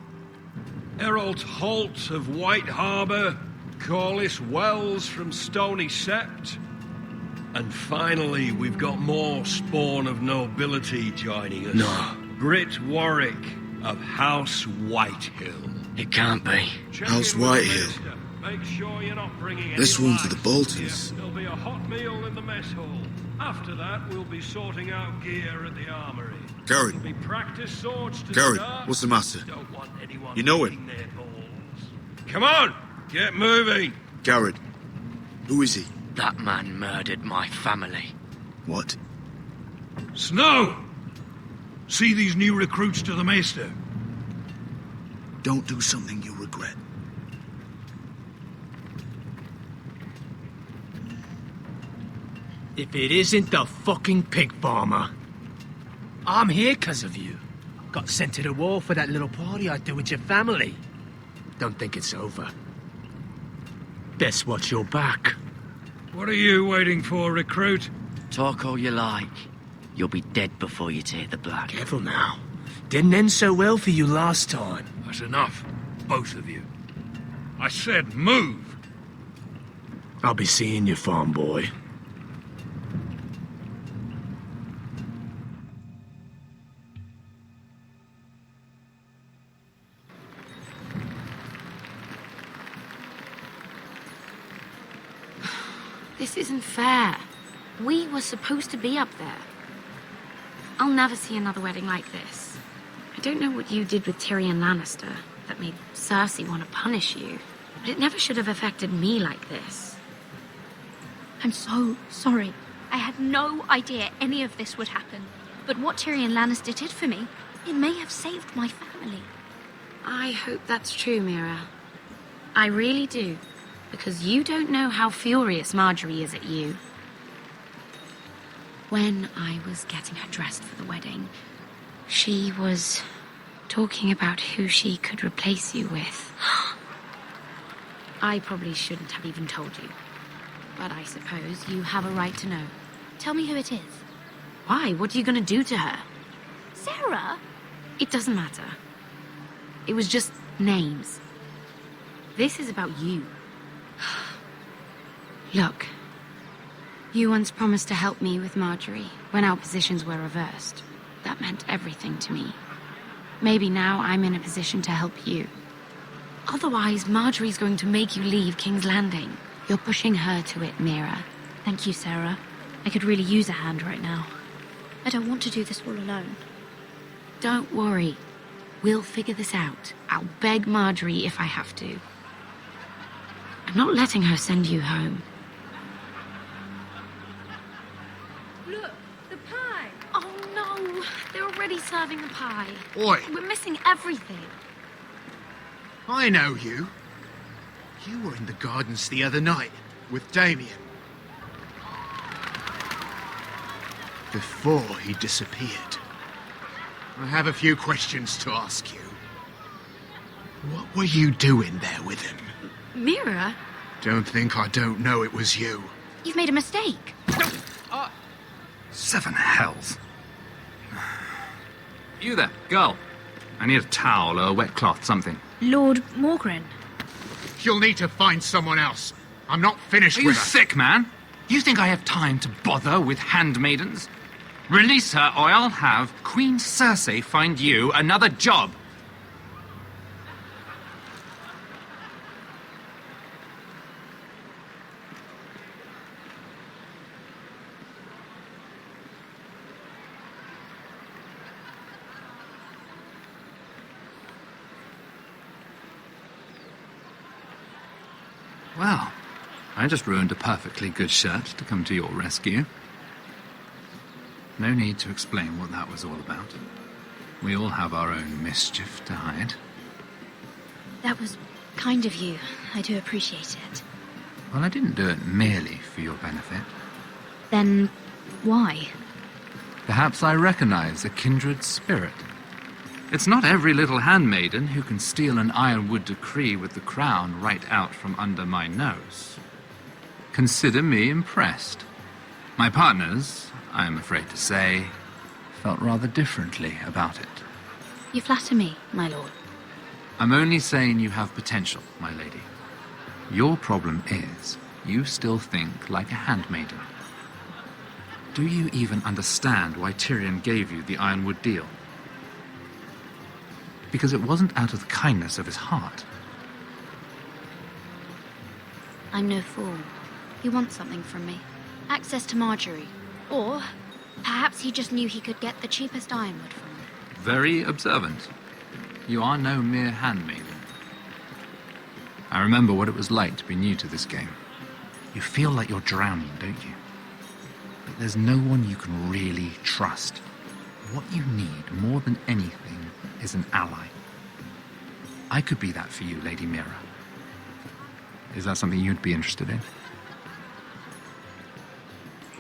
Errol Holt of White Harbour, Corliss Wells from Stony Sept. And finally, we've got more spawn of nobility joining us. No. Britt Warwick of House Whitehill. It can't be. House Whitehill. Make sure you're not bringing This any one's for the lights. Boltons. There'll be a hot meal in the mess hall. After that, we'll be sorting out gear at the armory. Garrett. There'll be practice swords to Garrett, start. what's the matter? Don't want anyone You know him? licking their balls. Come on, get moving. Garrett. Who is he? That man murdered my family. What? Snow! See these new recruits to the Maester. Don't do something you'll regret. If it isn't the fucking pig farmer. I'm here 'cause of you. Got sent to the war for that little party I do with your family. Don't think it's over. Best watch your back. What are you waiting for, recruit? Talk all you like. You'll be dead before you take the black. Careful now. Didn't end so well for you last time. That's enough, both of you. I said move! I'll be seeing you, farm boy. This isn't fair. We were supposed to be up there. I'll never see another wedding like this. I don't know what you did with Tyrion Lannister that made Cersei want to punish you, but it never should have affected me like this. I'm so sorry. I had no idea any of this would happen. But what Tyrion Lannister did for me, it may have saved my family. I hope that's true, Mira. I really do. Because you don't know how furious Marjorie is at you. When I was getting her dressed for the wedding, she was talking about who she could replace you with. I probably shouldn't have even told you. But I suppose you have a right to know. Tell me who it is. Why? What are you going to do to her? Sarah? It doesn't matter. It was just names. This is about you. Look, you once promised to help me with Marjorie when our positions were reversed. That meant everything to me. Maybe now I'm in a position to help you. Otherwise, Marjorie's going to make you leave King's Landing. You're pushing her to it, Mira. Thank you, Sarah. I could really use a hand right now. I don't want to do this all alone. Don't worry. We'll figure this out. I'll beg Marjorie if I have to. I'm not letting her send you home. Look, the pie! Oh no! They're already serving the pie. Oi! We're missing everything. I know you. You were in the gardens the other night with Damien. Before he disappeared. I have a few questions to ask you. What were you doing there with him? Mira? Don't think I don't know it was you. You've made a mistake. Seven hells. You there, girl. I need a towel or a wet cloth, something. Lord Morgren. You'll need to find someone else. I'm not finished Are you with her. sick, man? You think I have time to bother with handmaidens? Release her, or I'll have Queen Cersei find you another job. Well, I just ruined a perfectly good shirt to come to your rescue. No need to explain what that was all about. We all have our own mischief to hide. That was kind of you. I do appreciate it. Well, I didn't do it merely for your benefit. Then why? Perhaps I recognize a kindred spirit. It's not every little handmaiden who can steal an ironwood decree with the crown right out from under my nose. Consider me impressed. My partners, I am afraid to say, felt rather differently about it. You flatter me, my lord. I'm only saying you have potential, my lady. Your problem is, you still think like a handmaiden. Do you even understand why Tyrion gave you the ironwood deal? Because it wasn't out of the kindness of his heart. I'm no fool. He wants something from me. Access to Marjorie. Or perhaps he just knew he could get the cheapest ironwood from me. Very observant. You are no mere handmaiden. I remember what it was like to be new to this game. You feel like you're drowning, don't you? But there's no one you can really trust. What you need more than anything is an ally. I could be that for you, Lady Mira. Is that something you'd be interested in?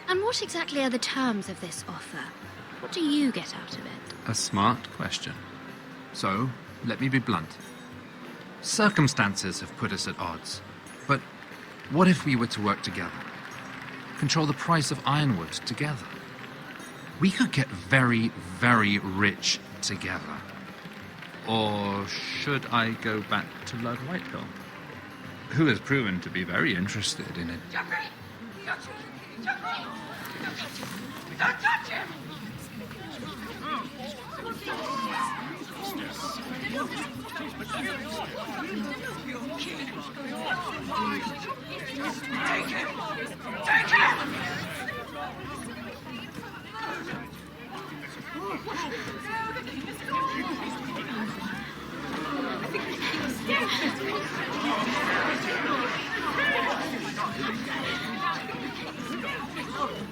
And what exactly are the terms of this offer? What do you get out of it? A smart question. So, let me be blunt. Circumstances have put us at odds. But what if we were to work together? Control the price of ironwood together? We could get very, very rich together. Or should I go back to Lord Whitehill, who has proven to be very interested in it? Don't touch him! Take him! Take him!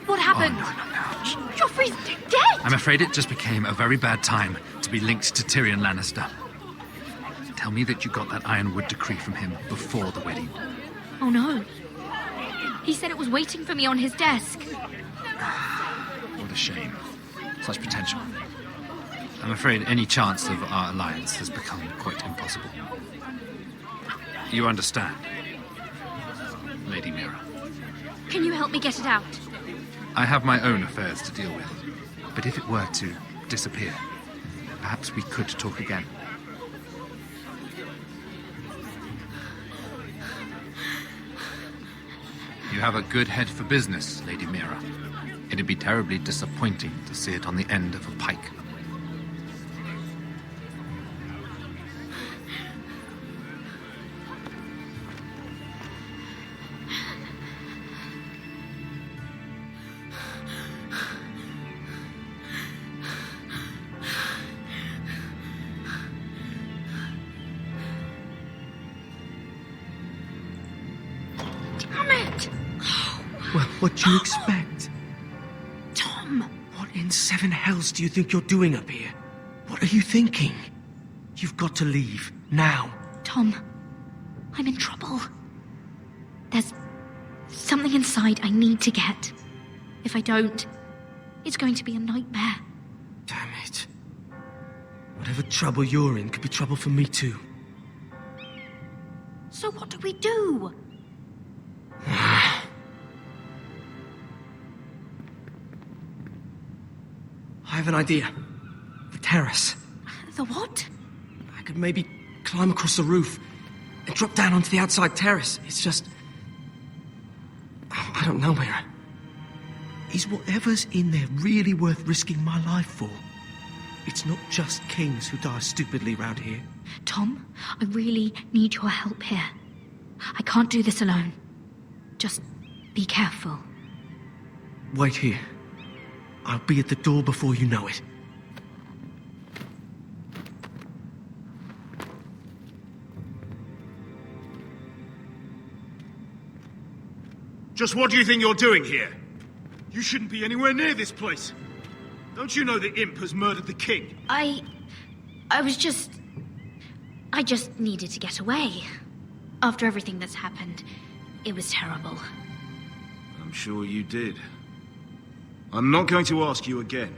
What happened? Joffrey's dead! I'm afraid it just became a very bad time to be linked to Tyrion Lannister. Tell me that you got that ironwood decree from him before the wedding. Oh no. He said it was waiting for me on his desk. What a shame. Such potential. I'm afraid any chance of our alliance has become quite impossible. You understand, Lady Mira. Can you help me get it out? I have my own affairs to deal with. But if it were to disappear, perhaps we could talk again. You have a good head for business, Lady Mira. It'd be terribly disappointing to see it on the end of a pike. Well, what do you expect? Tom! What in seven hells do you think you're doing up here? What are you thinking? You've got to leave, now. Tom, I'm in trouble. There's something inside I need to get. If I don't, it's going to be a nightmare. Damn it. Whatever trouble you're in could be trouble for me too. So what do we do? I have an idea. The terrace. The what? I could maybe climb across the roof and drop down onto the outside terrace. It's just... I don't know, Mira. Is whatever's in there really worth risking my life for? It's not just kings who die stupidly round here. Tom, I really need your help here. I can't do this alone. Just be careful. Wait here. I'll be at the door before you know it. Just what do you think you're doing here? You shouldn't be anywhere near this place. Don't you know the imp has murdered the king? I just needed to get away. After everything that's happened, it was terrible. I'm sure you did. I'm not going to ask you again.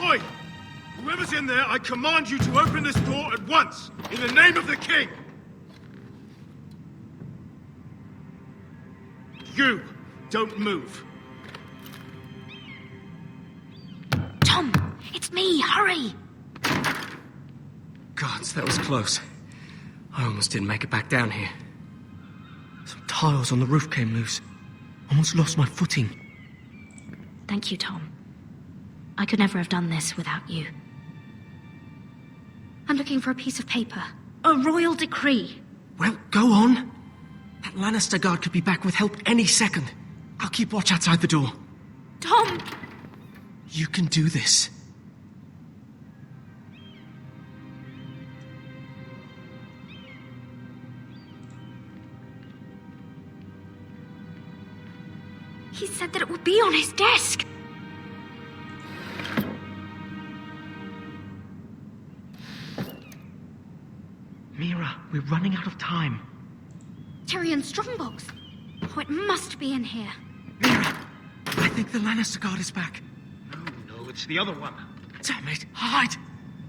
Oi! Whoever's in there, I command you to open this door at once, in the name of the king! You don't move. Tom, it's me, hurry! Gods, that was close. I almost didn't make it back down here. Some tiles on the roof came loose. Almost lost my footing. Thank you, Tom. I could never have done this without you. I'm looking for a piece of paper. A royal decree. Well, go on. That Lannister guard could be back with help any second. I'll keep watch outside the door. Tom! You can do this. He said that it would be on his desk. Mira, we're running out of time. Tyrion's strongbox. Oh, it must be in here. I think the Lannister guard is back. No, it's the other one. Damn it! Hide!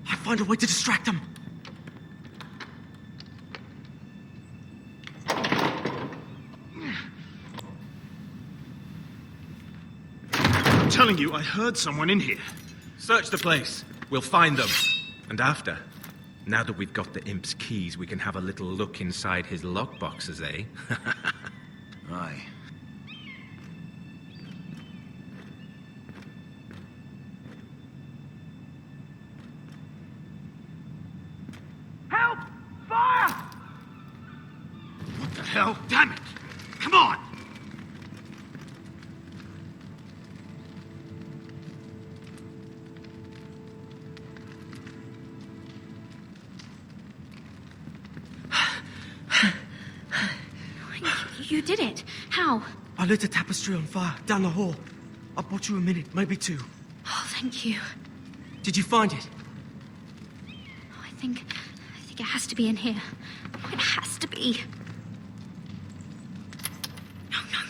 I'll find a way to distract them. I'm telling you, I heard someone in here. Search the place. We'll find them. And after, now that we've got the imp's keys, we can have a little look inside his lockboxes, eh? Aye. Help! Fire! What the hell? Damn it! Come on! You did it. How? I lit a tapestry on fire down the hall. I bought you a minute, maybe two. Oh, thank you. Did you find it? I think it has to be in here. It has to be.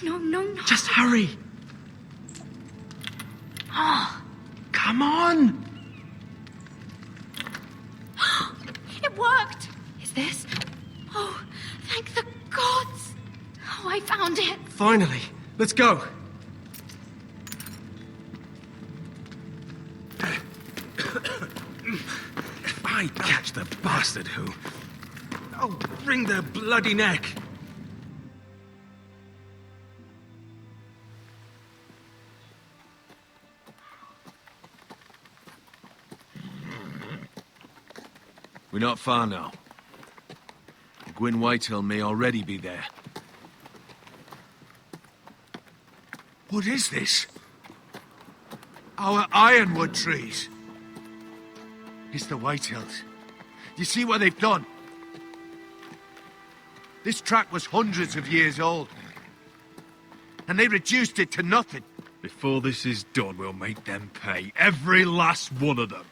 No. Just hurry. Oh. Come on! It worked! Is this? Oh, thank the gods! Oh, I found it! Finally. Let's go. If I catch the bastard who... I'll wring their bloody neck. We're not far now. Gwyn Whitehill may already be there. What is this? Our ironwood trees. It's the Whitehills. You see what they've done? This track was hundreds of years old. And they reduced it to nothing. Before this is done, we'll make them pay. Every last one of them.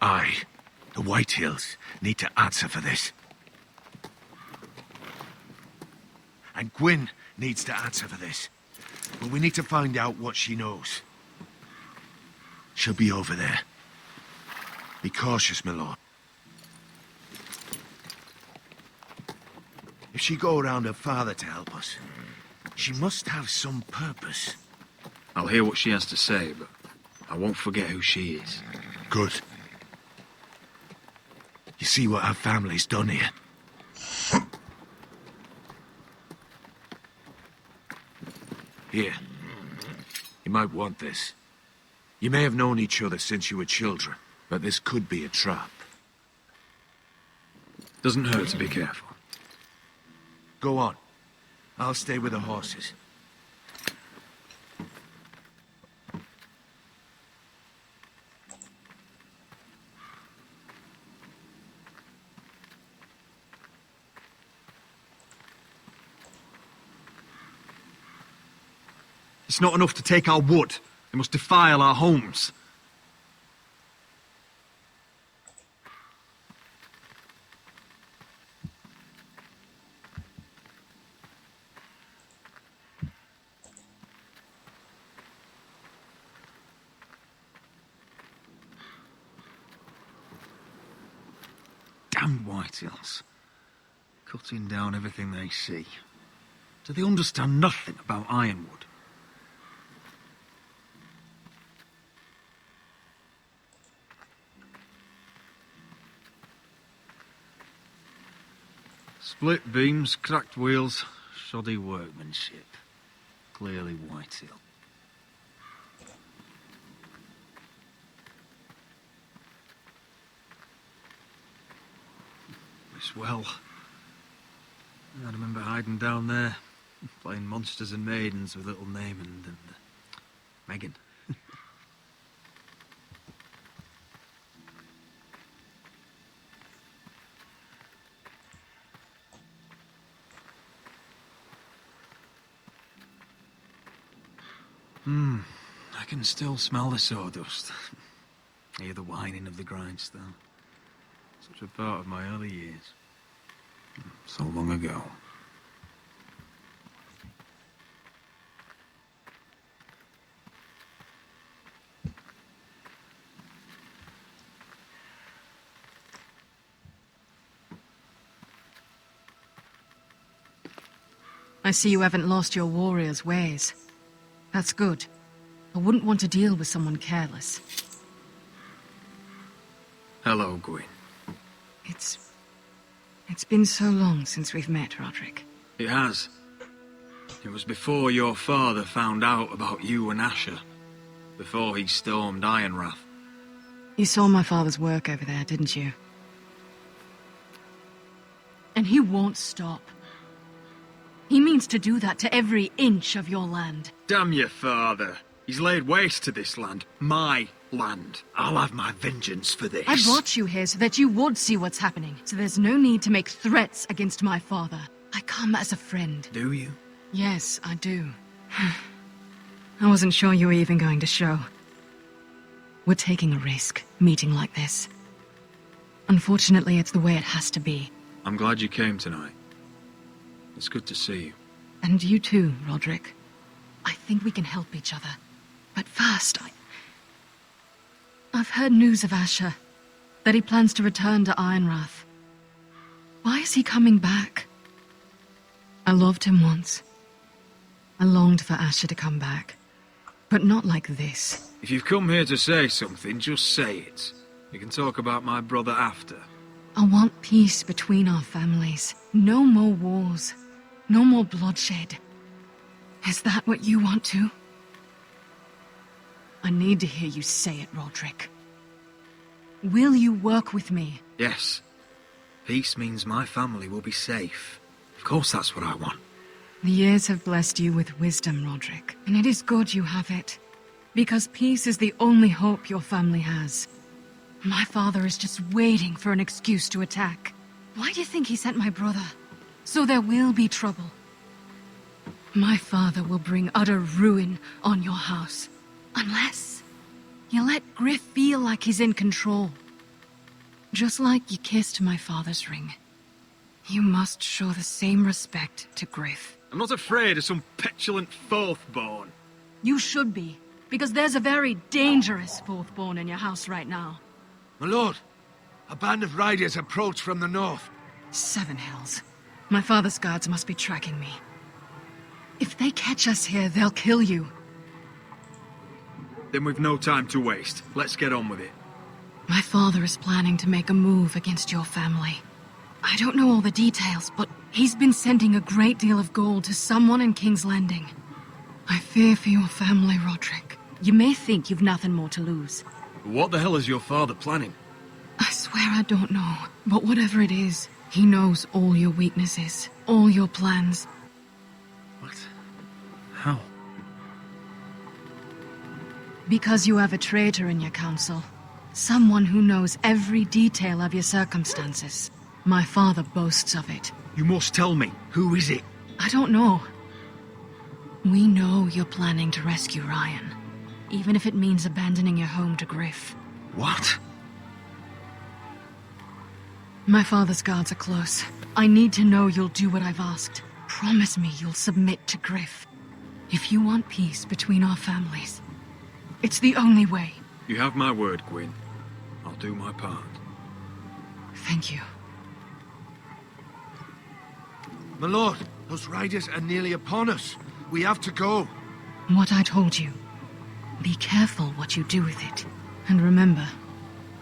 Aye. The Whitehills need to answer for this. And Gwyn needs to answer for this. But we need to find out what she knows. She'll be over there. Be cautious, my lord. If she go around her father to help us, she must have some purpose. I'll hear what she has to say, but I won't forget who she is. Good. You see what our family's done here? Here. You might want this. You may have known each other since you were children, but this could be a trap. Doesn't hurt to be careful. Go on. I'll stay with the horses. It's not enough to take our wood. They must defile our homes. Damn Whitehills. Cutting down everything they see. Do they understand nothing about ironwood? Split beams, cracked wheels, shoddy workmanship. Clearly Whitehill. This well. I remember hiding down there, playing monsters and maidens with little Naaman and Megan. I can still smell the sawdust. Hear the whining of the grindstone. Such a part of my early years. So long ago. I see you haven't lost your warrior's ways. That's good. I wouldn't want to deal with someone careless. Hello, Gwyn. It's been so long since we've met, Roderick. It has. It was before your father found out about you and Asher. Before he stormed Ironrath. You saw my father's work over there, didn't you? And he won't stop. He means to do that to every inch of your land. Damn your father. He's laid waste to this land. My land. I'll have my vengeance for this. I brought you here so that you would see what's happening. So there's no need to make threats against my father. I come as a friend. Do you? Yes, I do. I wasn't sure you were even going to show. We're taking a risk, meeting like this. Unfortunately, it's the way it has to be. I'm glad you came tonight. It's good to see you. And you too, Roderick. I think we can help each other. But first, I've heard news of Asher. That he plans to return to Ironrath. Why is he coming back? I loved him once. I longed for Asher to come back. But not like this. If you've come here to say something, just say it. We can talk about my brother after. I want peace between our families. No more wars. No more bloodshed. Is that what you want too? I need to hear you say it, Roderick. Will you work with me? Yes. Peace means my family will be safe. Of course that's what I want. The years have blessed you with wisdom, Roderick. And it is good you have it. Because peace is the only hope your family has. My father is just waiting for an excuse to attack. Why do you think he sent my brother? So there will be trouble. My father will bring utter ruin on your house. Unless you let Griff feel like he's in control. Just like you kissed my father's ring. You must show the same respect to Griff. I'm not afraid of some petulant fourthborn. You should be, because there's a very dangerous fourthborn in your house right now. My lord, a band of riders approach from the north. Seven hells. My father's guards must be tracking me. If they catch us here, they'll kill you. Then we've no time to waste. Let's get on with it. My father is planning to make a move against your family. I don't know all the details, but he's been sending a great deal of gold to someone in King's Landing. I fear for your family, Roderick. You may think you've nothing more to lose. What the hell is your father planning? I swear I don't know, but whatever it is, he knows all your weaknesses, all your plans. What? How? Because you have a traitor in your council. Someone who knows every detail of your circumstances. My father boasts of it. You must tell me. Who is it? I don't know. We know you're planning to rescue Ryan. Even if it means abandoning your home to Griff. What? My father's guards are close. I need to know you'll do what I've asked. Promise me you'll submit to Griff. If you want peace between our families, it's the only way. You have my word, Gwyn. I'll do my part. Thank you. My lord, those riders are nearly upon us. We have to go. What I told you. Be careful what you do with it. And remember,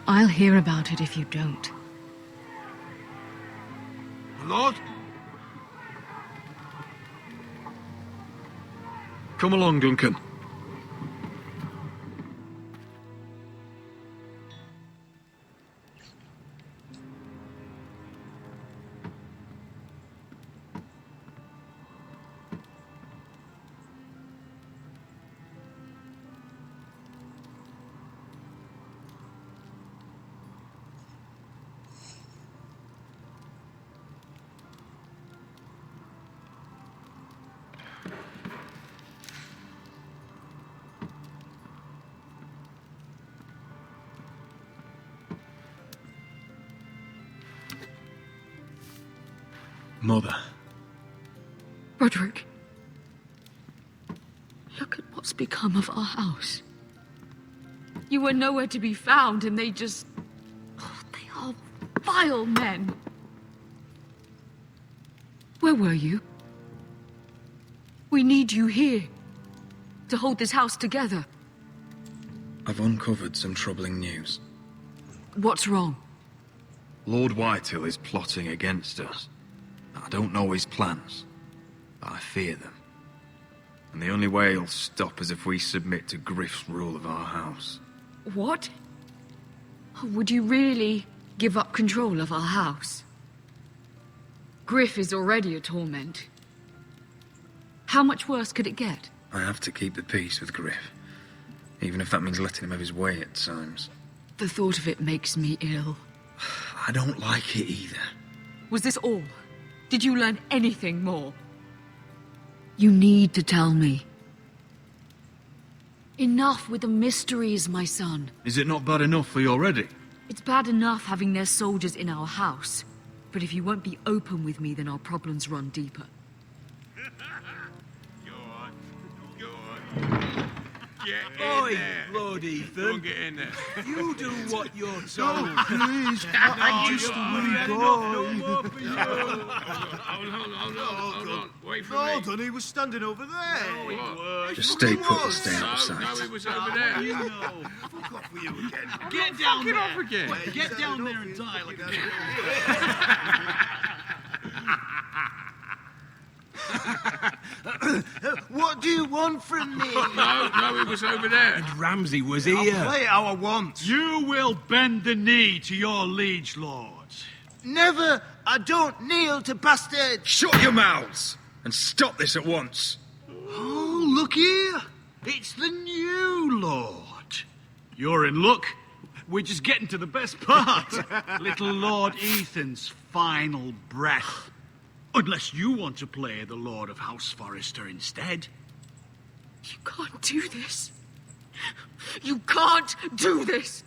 I'll hear about it if you don't. My lord? Come along, Duncan. Mother. Roderick. Look at what's become of our house. You were nowhere to be found, and they just... Oh, they are vile men. Where were you? We need you here to hold this house together. I've uncovered some troubling news. What's wrong? Lord Whitehill is plotting against us. I don't know his plans, but I fear them. And the only way he'll stop is if we submit to Griff's rule of our house. What? Would you really give up control of our house? Griff is already a torment. How much worse could it get? I have to keep the peace with Griff, even if that means letting him have his way at times. The thought of it makes me ill. I don't like it either. Was this all? Did you learn anything more? You need to tell me. Enough with the mysteries, my son. Is it not bad enough for you already? It's bad enough having their soldiers in our house. But if you won't be open with me, then our problems run deeper. Oi, Lord Ethan. Don't get in there. You do what you're told. No, please. I'm just a wee boy. Hold on. Wait for No, me. Dunny, he was standing over there. Just stay put and stay out of sight. No, it was over there. You know. Fuck off with you again. Get down there. Off again. Get down there and die like a What do you want from me? No, it was over there. And Ramsay was I'll here. play how I want. You will bend the knee to your liege lord. Never. I don't kneel to bastards. Shut your mouths and stop this at once. Oh, look here. It's the new lord. You're in luck. We're just getting to the best part. Little Lord Ethan's final breath. Unless you want to play the Lord of House Forrester instead. You can't do this. You can't do this.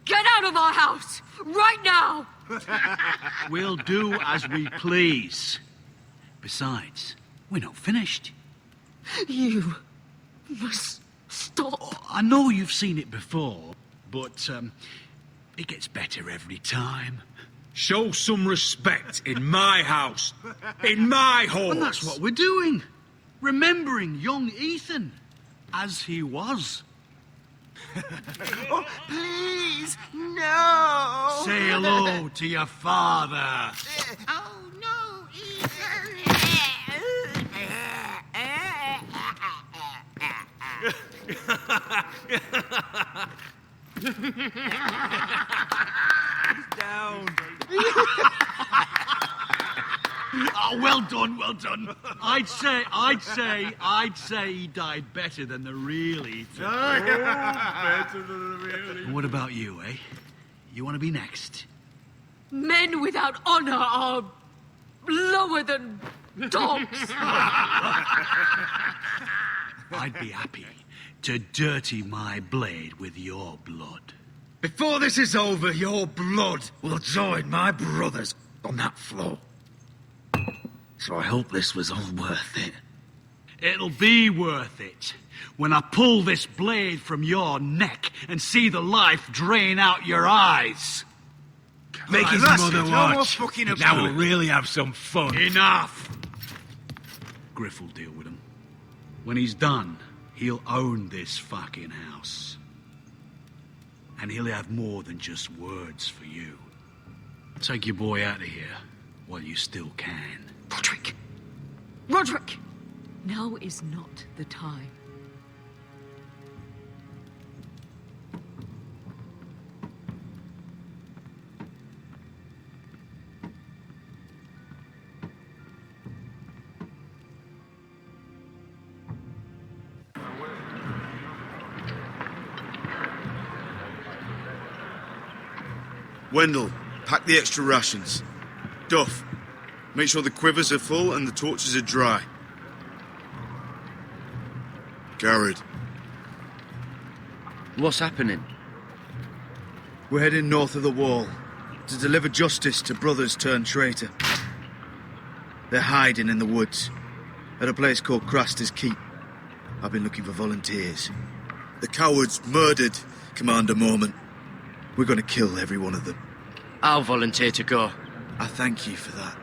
Get out of our house right now. We'll do as we please. Besides, we're not finished. You must stop. I know you've seen it before, but it gets better every time. Show some respect in my house. In my hall. And that's what we're doing. Remembering young Ethan as he was. Oh, please, no. Say hello to your father. Oh, no, Down. Oh, well done, well done. I'd say he died better than the real Ethan. Better than the real. What about you, eh? You want to be next? Men without honor are lower than dogs. I'd be happy to dirty my blade with your blood. Before this is over, your blood will join my brother's on that floor. So I hope this was all worth it. It'll be worth it when I pull this blade from your neck and see the life drain out your eyes. Make his that's mother it. No more watch. fucking Now about we'll it. really have some fun. Enough! Griff will deal with him. When he's done, he'll own this fucking house. And he'll have more than just words for you. Take your boy out of here while you still can. Roderick! Roderick! Now is not the time. Wendell, pack the extra rations. Duff, make sure the quivers are full and the torches are dry. Garrett, What's happening? we're heading north of the wall to deliver justice to brothers turned traitor. They're hiding in the woods, at a place called Craster's Keep. I've been looking for volunteers. The cowards murdered Commander Mormont. We're going to kill every one of them. I'll volunteer to go. I thank you for that.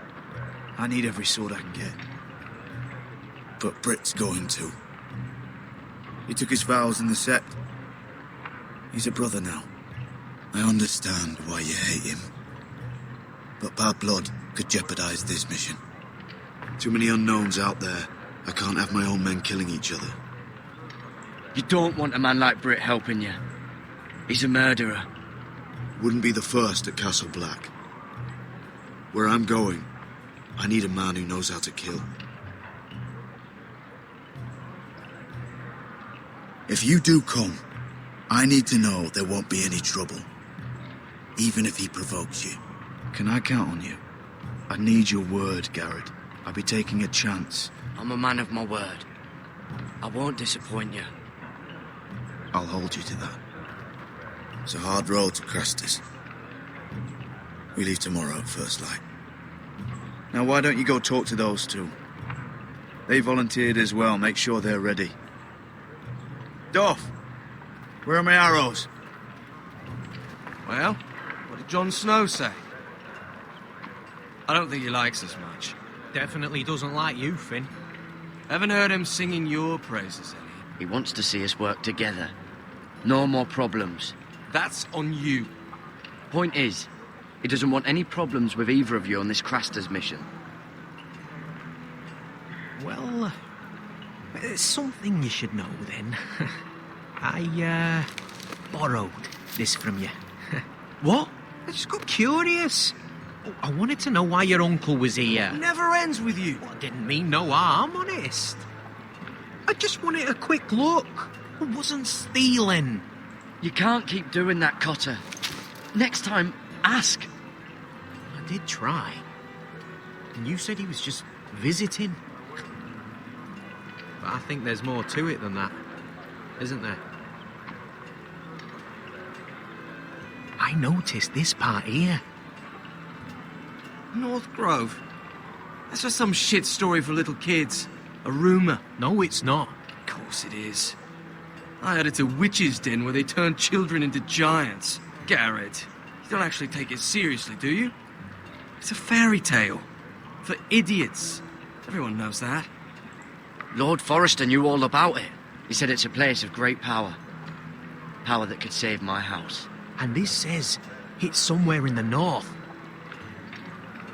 I need every sword I can get. But Britt's going too. He took his vows in the Sept. He's a brother now. I understand why you hate him. But bad blood could jeopardize this mission. Too many unknowns out there. I can't have my own men killing each other. You don't want a man like Britt helping you. He's a murderer. Wouldn't be the first at Castle Black. Where I'm going, I need a man who knows how to kill. If you do come, I need to know there won't be any trouble. Even if he provokes you. Can I count on you? I need your word, Garrett. I'll be taking a chance. I'm a man of my word. I won't disappoint you. I'll hold you to that. It's a hard road to Crestus. We leave tomorrow at first light. Now why don't you go talk to those two? They volunteered as well. Make sure they're ready. Duff, where are my arrows? Well, what did Jon Snow say? I don't think he likes us much. Definitely doesn't like you, Finn. Haven't heard him singing your praises any. He wants to see us work together. No more problems. That's on you. Point is, he doesn't want any problems with either of you on this Craster's mission. Well, there's something you should know then. I borrowed this from you. What? I just got curious. I wanted to know why your uncle was here. Never ends with you. Well, I didn't mean no harm, honest. I just wanted a quick look. I wasn't stealing. You can't keep doing that, Cotter. Next time, ask. I did try. And you said he was just visiting. But I think there's more to it than that, isn't there? I noticed this part here. North Grove? That's just some shit story for little kids. A rumour. No, it's not. Of course it is. I heard it's a witch's den where they turn children into giants. Garrett, you don't actually take it seriously, do you? It's a fairy tale. For idiots. Everyone knows that. Lord Forrester knew all about it. He said it's a place of great power. Power that could save my house. And this says it's somewhere in the north.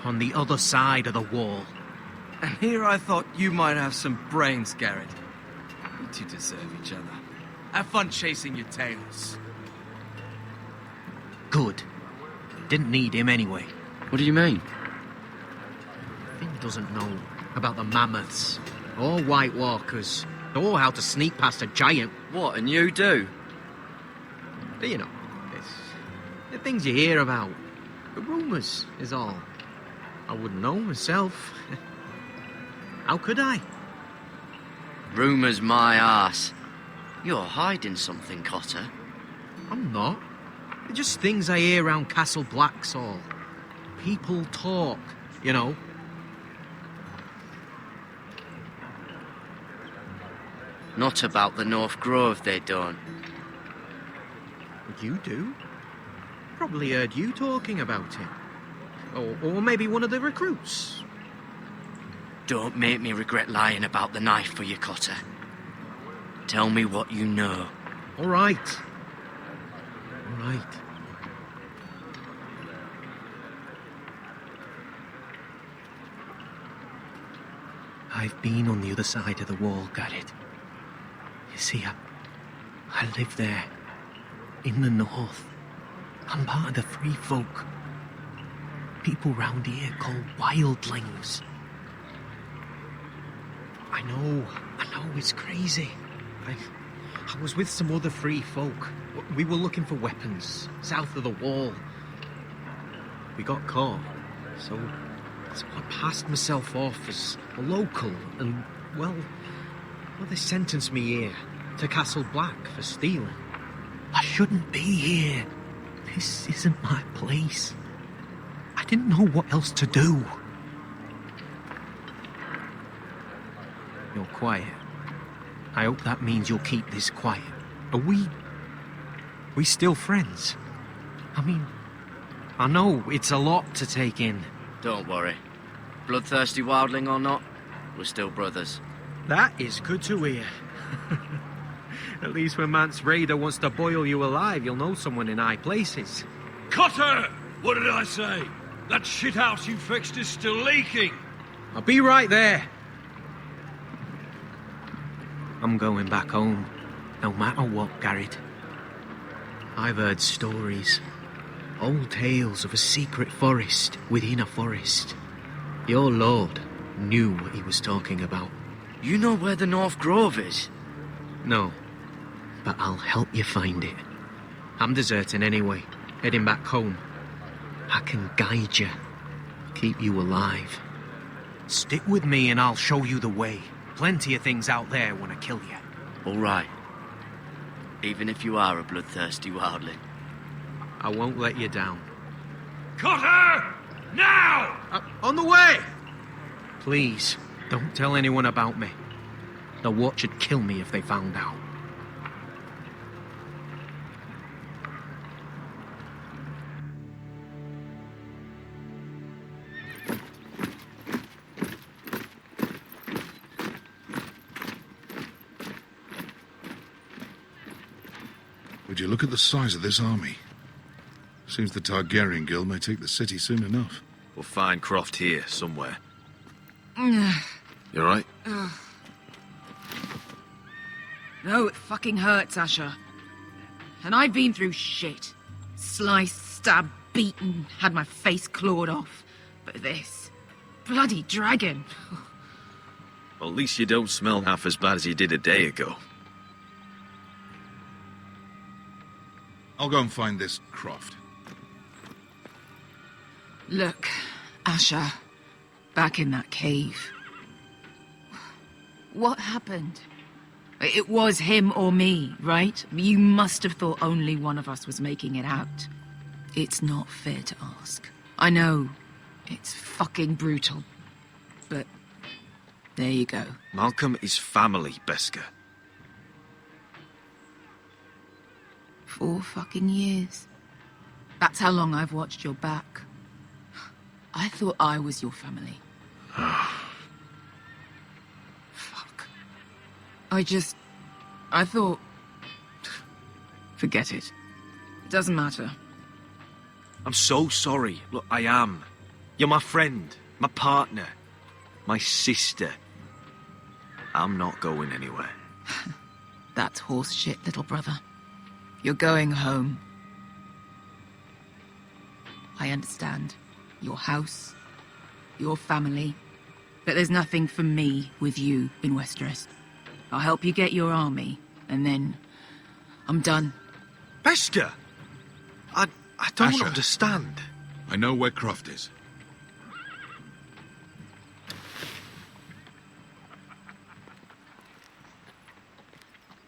On the other side of the wall. And here I thought you might have some brains, Garrett. You two deserve each other. Have fun chasing your tails. Good. Didn't need him anyway. What do you mean? Finn doesn't know about the mammoths, or White Walkers, or how to sneak past a giant. What, and you do? But you know, it's the things you hear about. The rumours is all. I wouldn't know myself. How could I? Rumours my arse. You're hiding something, Cotter. I'm not. They're just things I hear around Castle Black's all. People talk, you know. Not about the North Grove, they don't. You do? Probably heard you talking about it. Or maybe one of the recruits. Don't make me regret lying about the knife for you, Cotter. Tell me what you know. All right. All right. I've been on the other side of the wall, Garrett. You see, I live there, in the north. I'm part of the free folk. People round here call wildlings. I know, it's crazy. I was with some other free folk. We were looking for weapons, south of the wall. We got caught, so I passed myself off as a local, and, well, they sentenced me here, to Castle Black, for stealing. I shouldn't be here. This isn't my place. I didn't know what else to do. You're quiet. I hope that means you'll keep this quiet. Are we still friends? I mean, I know it's a lot to take in. Don't worry. Bloodthirsty wildling or not, we're still brothers. That is good to hear. At least when Mance Raider wants to boil you alive, you'll know someone in high places. Cotter! What did I say? That shithouse you fixed is still leaking. I'll be right there. I'm going back home, no matter what, Garrett. I've heard stories. Old tales of a secret forest within a forest. Your lord knew what he was talking about. You know where the North Grove is? No, but I'll help you find it. I'm deserting anyway, heading back home. I can guide you, keep you alive. Stick with me and I'll show you the way. Plenty of things out there want to kill you. All right. Even if you are a bloodthirsty wildling. I won't let you down. Cotter! Now! On the way! Please, don't tell anyone about me. The Watch would kill me if they found out. Would you look at the size of this army? Seems the Targaryen Guild may take the city soon enough. We'll find Croft here, somewhere. You alright? No, it fucking hurts, Asher. And I've been through shit. Sliced, stabbed, beaten, had my face clawed off. But this... bloody dragon. Well, at least you don't smell half as bad as you did a day ago. I'll go and find this Croft. Look, Asher. Back in that cave. What happened? It was him or me, right? You must have thought only one of us was making it out. It's not fair to ask. I know. It's fucking brutal. But there you go. Malcolm is family, Beskar. 4 fucking years. That's how long I've watched your back. I thought I was your family. Fuck. I thought... Forget it. It doesn't matter. I'm so sorry. Look, I am. You're my friend, my partner, my sister. I'm not going anywhere. That's horse shit, little brother. You're going home. I understand. Your house, your family. But there's nothing for me with you in Westeros. I'll help you get your army, and then I'm done. Beskar! I don't Asher. understand. I know where Croft is.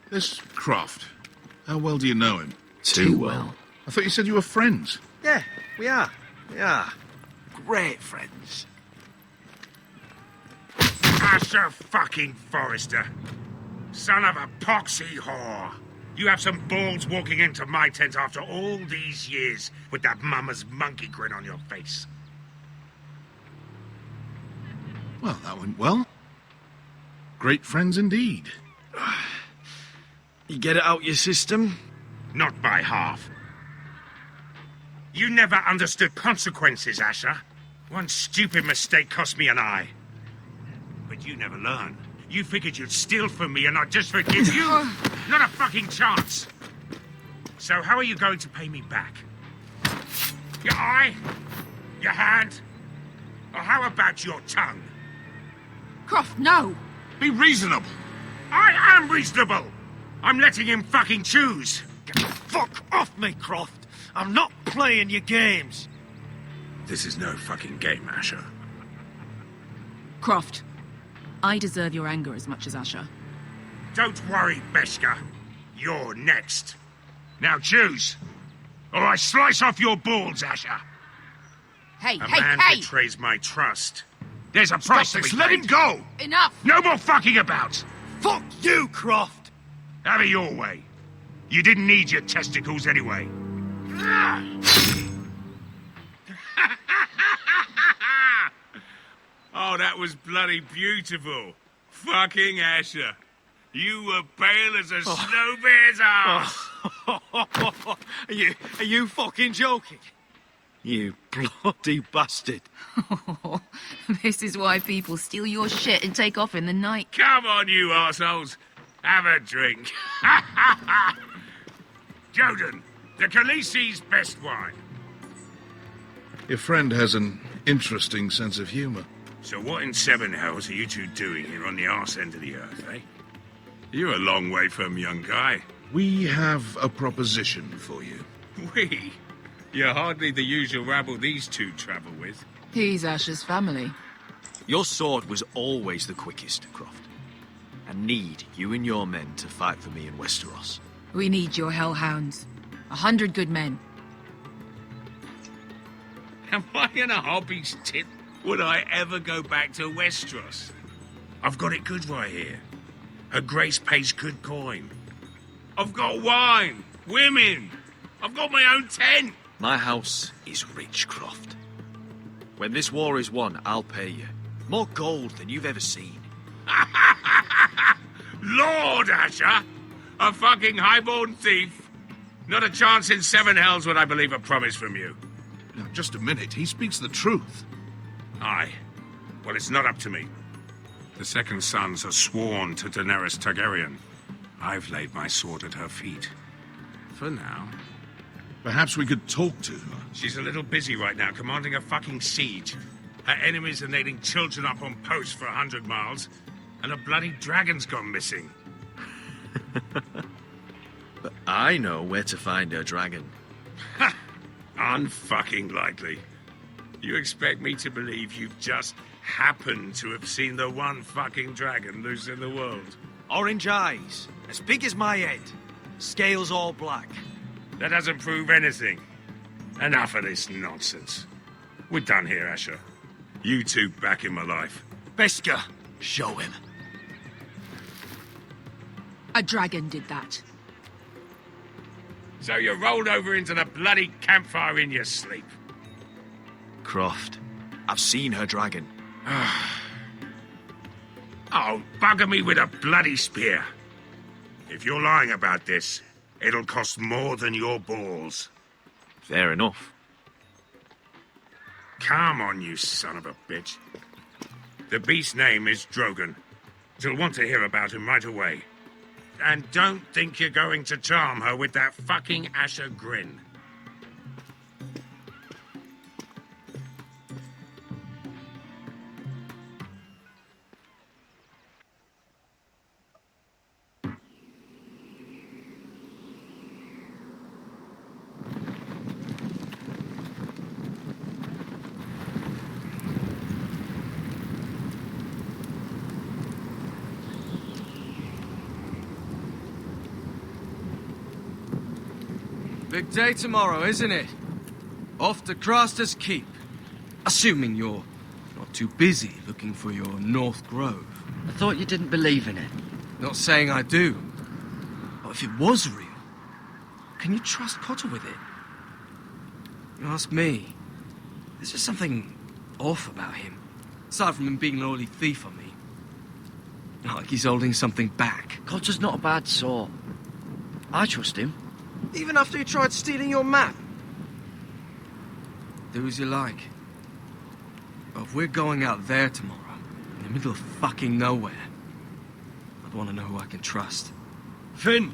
This Croft, how well do you know him? Too well. I thought you said you were friends. Yeah, we are. We are. Great friends. Asher fucking Forrester. Son of a poxy whore. You have some balls walking into my tent after all these years with that mama's monkey grin on your face. Well, that went well. Great friends indeed. You get it out your system? Not by half. You never understood consequences, Asher. One stupid mistake cost me an eye. But you never learn. You figured you'd steal from me and I'd just forgive you? Not a fucking chance. So how are you going to pay me back? Your eye? Your hand? Or how about your tongue? Croft, no! Be reasonable. I am reasonable! I'm letting him fucking choose. Get the fuck off me, Croft. I'm not playing your games. This is no fucking game, Asher. Croft, I deserve your anger as much as Asher. Don't worry, Beskar. You're next. Now choose, or I slice off your balls, Asher. Hey, A man betrays my trust. There's a price to be Let him paid. go! Enough! No more fucking about! Fuck you, Croft! Have it your way. You didn't need your testicles anyway. Oh, that was bloody beautiful. Fucking Asher. You were pale as a snow bear's ass. Are you fucking joking? You bloody bastard. This is why people steal your shit and take off in the night. Come on, you assholes. Have a drink. Joden, the Khaleesi's best wine. Your friend has an interesting sense of humor. So what in seven hells are you two doing here on the arse end of the earth, eh? You're a long way from young guy. We have a proposition for you. We? You're hardly the usual rabble these two travel with. He's Asher's family. Your sword was always the quickest, Croft. I need you and your men to fight for me in Westeros. We need your hellhounds. 100 good men. Am I in a hobby's tit? Would I ever go back to Westeros? I've got it good right here. Her Grace pays good coin. I've got wine, women. I've got my own tent. My house is rich, Croft. When this war is won, I'll pay you. More gold than you've ever seen. Lord Asher! A fucking highborn thief. Not a chance in seven hells would I believe a promise from you. Now, just a minute. He speaks the truth. Aye. Well, it's not up to me. The second sons are sworn to Daenerys Targaryen. I've laid my sword at her feet. For now. Perhaps we could talk to her. She's a little busy right now, commanding a fucking siege. Her enemies are nailing children up on posts for 100 miles, and a bloody dragon's gone missing. But I know where to find her dragon. Ha! Unfucking likely. You expect me to believe you've just happened to have seen the one fucking dragon loose in the world? Orange eyes, as big as my head. Scales all black. That doesn't prove anything. Enough of this nonsense. We're done here, Asher. You two back in my life. Beskar, show him. A dragon did that. So you rolled over into the bloody campfire in your sleep. Croft, I've seen her dragon. Oh, bugger me with a bloody spear. If you're lying about this, it'll cost more than your balls. Fair enough. Come on, you son of a bitch. The beast's name is Drogon. She'll want to hear about him right away. And don't think you're going to charm her with that fucking Asher grin. Big day tomorrow, isn't it? Off to Craster's Keep. Assuming you're not too busy looking for your North Grove. I thought you didn't believe in it. Not saying I do. But if it was real, can you trust Potter with it? You ask me. There's just something off about him. Aside from him being an early thief on me. Not like he's holding something back. Cotter's not a bad sort. I trust him. Even after he tried stealing your map? Do as you like. But if we're going out there tomorrow, in the middle of fucking nowhere, I'd want to know who I can trust. Finn,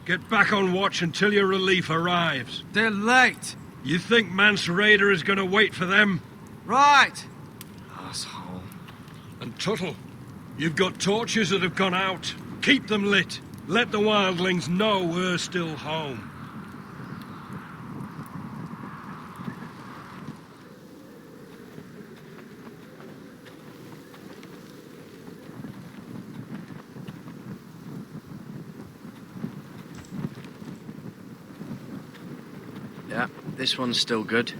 get back on watch until your relief arrives. They're late. You think Mance Rayder is going to wait for them? Right. Asshole. And Tuttle, you've got torches that have gone out. Keep them lit. Let the wildlings know we're still home. Yeah, this one's still good.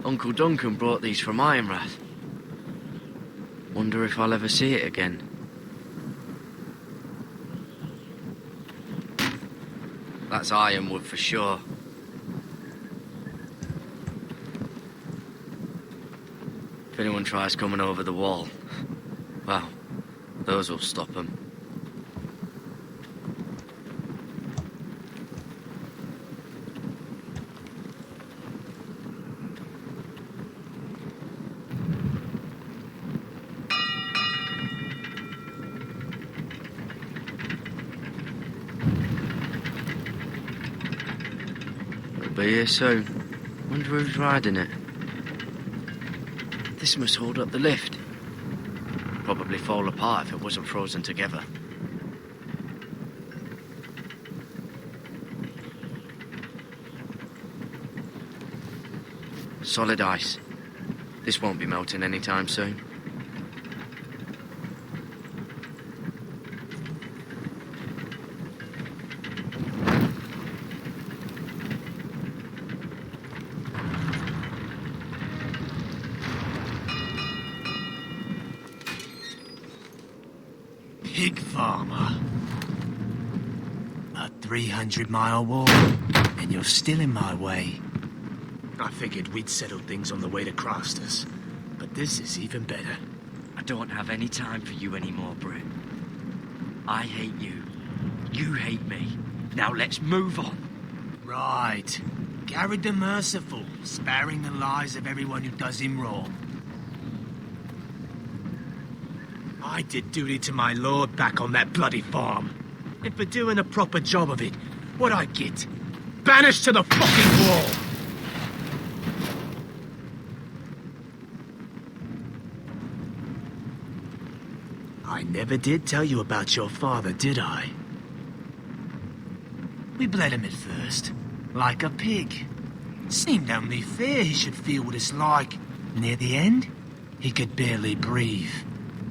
Uncle Duncan brought these from Ironrath. Wonder if I'll ever see it again. That's ironwood for sure. If anyone tries coming over the wall, well, those will stop them. Be here soon. Wonder who's riding it. This must hold up the lift. Probably fall apart if it wasn't frozen together. Solid ice. This won't be melting anytime soon. Pig farmer. A 300-mile walk, and you're still in my way. I figured we'd settle things on the way to Crosters, but this is even better. I don't have any time for you anymore, Britt. I hate you. You hate me. Now let's move on. Right. Garrett the Merciful, sparing the lives of everyone who does him wrong. I did duty to my lord back on that bloody farm. And for doing a proper job of it, what'd I get? Banished to the fucking wall! I never did tell you about your father, did I? We bled him at first, like a pig. Seemed only fair he should feel what it's like. Near the end, he could barely breathe.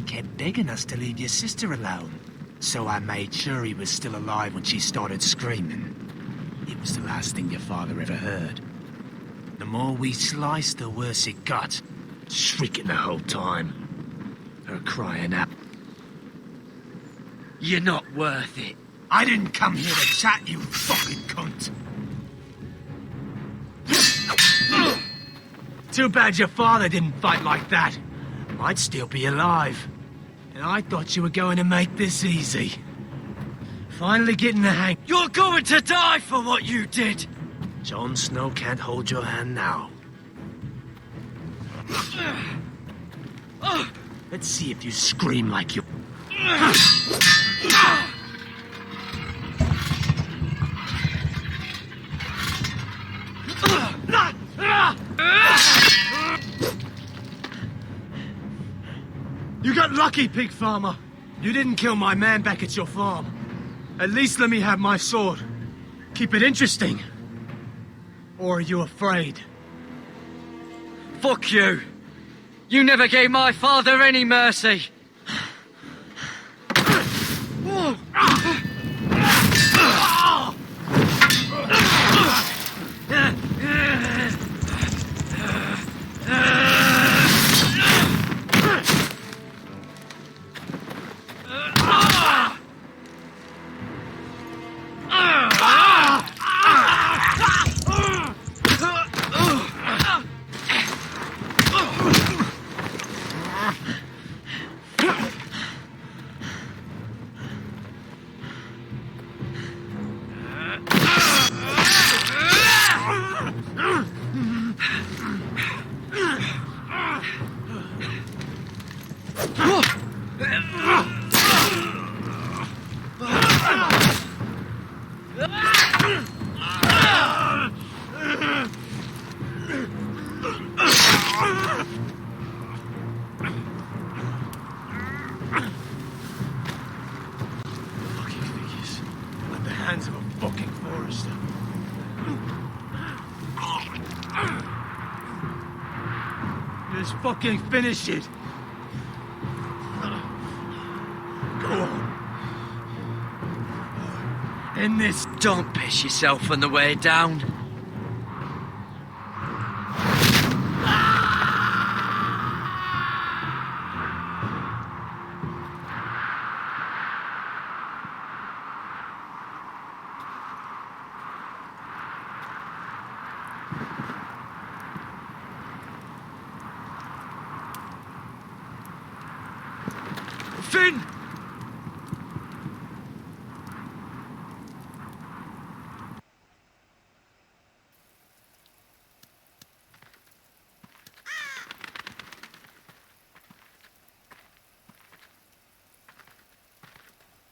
Kept begging us to leave your sister alone. So I made sure he was still alive when she started screaming. It was the last thing your father ever heard. The more we sliced, the worse it got. Shrieking the whole time. Her crying out. You're not worth it. I didn't come here to chat, you fucking cunt. Too bad your father didn't fight like that. Might still be alive. And I thought you were going to make this easy. Finally getting the hang. You're going to die for what you did! Jon Snow can't hold your hand now. Let's see if you scream like you... You got lucky, pig farmer. You didn't kill my man back at your farm. At least let me have my sword. Keep it interesting. Or are you afraid? Fuck you! You never gave my father any mercy! Just fucking finish it. Go on. End this. Don't piss yourself on the way down. Finn!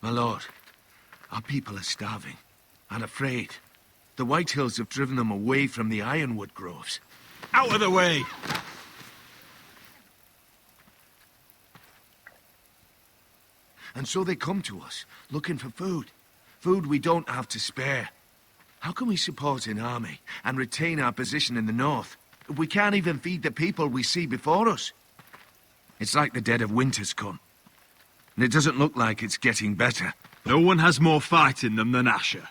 My lord, our people are starving and afraid. The White Hills have driven them away from the ironwood groves. Out of the way! And so they come to us, looking for food. Food we don't have to spare. How can we support an army and retain our position in the north if we can't even feed the people we see before us? It's like the dead of winter's come. And it doesn't look like it's getting better. No one has more fight in them than Asher.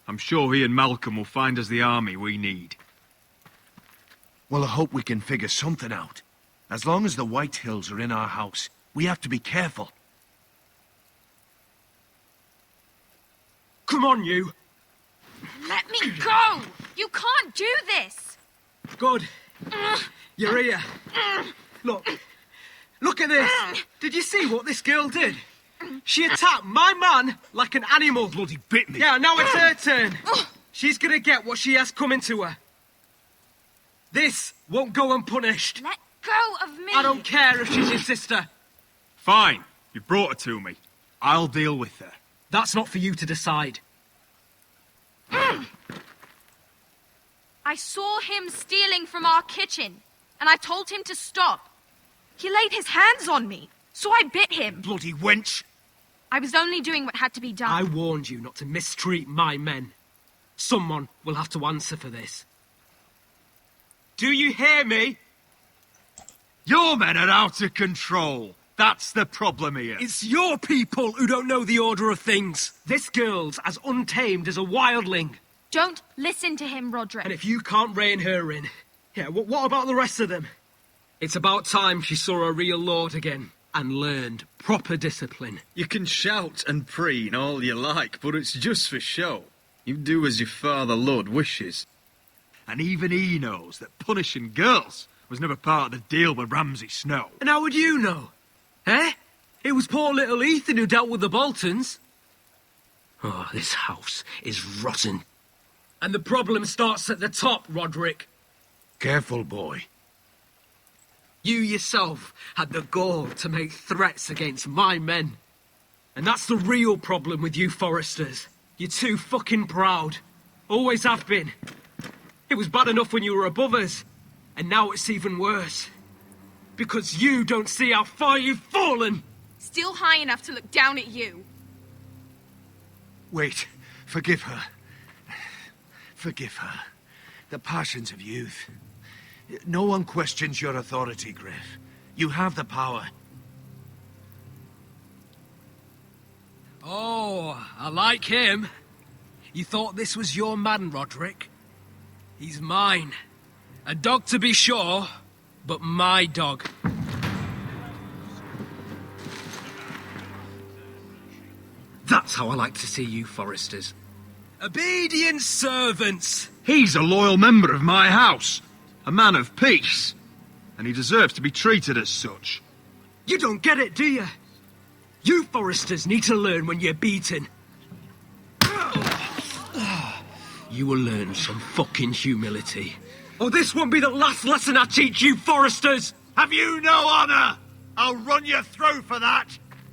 I'm sure he and Malcolm will find us the army we need. Well, I hope we can figure something out. As long as the White Hills are in our house, we have to be careful. Come on, you! Let me go! You can't do this! Good. You're here. Look at this! Did you see what this girl did? She attacked my man like an animal. Bloody bit me. Yeah, now it's her turn. She's gonna get what she has coming to her. This won't go unpunished. Let go of me! I don't care if she's your sister. Fine. You brought her to me. I'll deal with her. That's not for you to decide. I saw him stealing from our kitchen, and I told him to stop. He laid his hands on me, so I bit him. Bloody wench! I was only doing what had to be done. I warned you not to mistreat my men. Someone will have to answer for this. Do you hear me? Your men are out of control. That's the problem here. It's your people who don't know the order of things. This girl's as untamed as a wildling. Don't listen to him, Roderick. And if you can't rein her in, yeah, what about the rest of them? It's about time she saw a real lord again and learned proper discipline. You can shout and preen all you like, but it's just for show. You do as your father Lord wishes. And even he knows that punishing girls was never part of the deal with Ramsay Snow. And how would you know? Eh? It was poor little Ethan who dealt with the Boltons. Oh, this house is rotten. And the problem starts at the top, Roderick. Careful, boy. You yourself had the gall to make threats against my men. And that's the real problem with you Foresters. You're too fucking proud. Always have been. It was bad enough when you were above us. And now it's even worse. Because you don't see how far you've fallen! Still high enough to look down at you. Wait. Forgive her. Forgive her. The passions of youth. No one questions your authority, Griff. You have the power. Oh, I like him. You thought this was your man, Roderick? He's mine. A dog to be sure, but my dog. That's how I like to see you, Foresters. Obedient servants! He's a loyal member of my house. A man of peace. And he deserves to be treated as such. You don't get it, do you? You Foresters need to learn when you're beaten. You will learn some fucking humility. Or this won't be the last lesson I teach you, Foresters! Have you no honor? I'll run you through for that.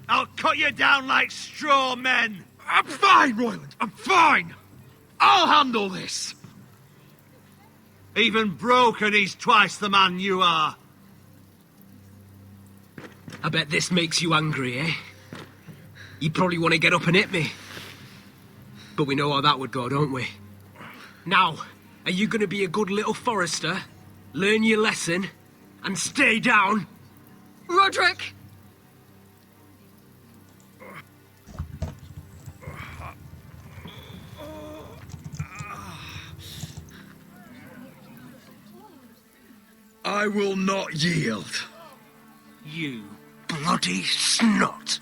I'll cut you down like straw men. I'm fine, Royland. I'm fine. I'll handle this. Even broken, he's twice the man you are. I bet this makes you angry, eh? You probably want to get up and hit me. But we know how that would go, don't we? Now, are you going to be a good little Forester, learn your lesson, and stay down? Roderick! I will not yield. You bloody snot!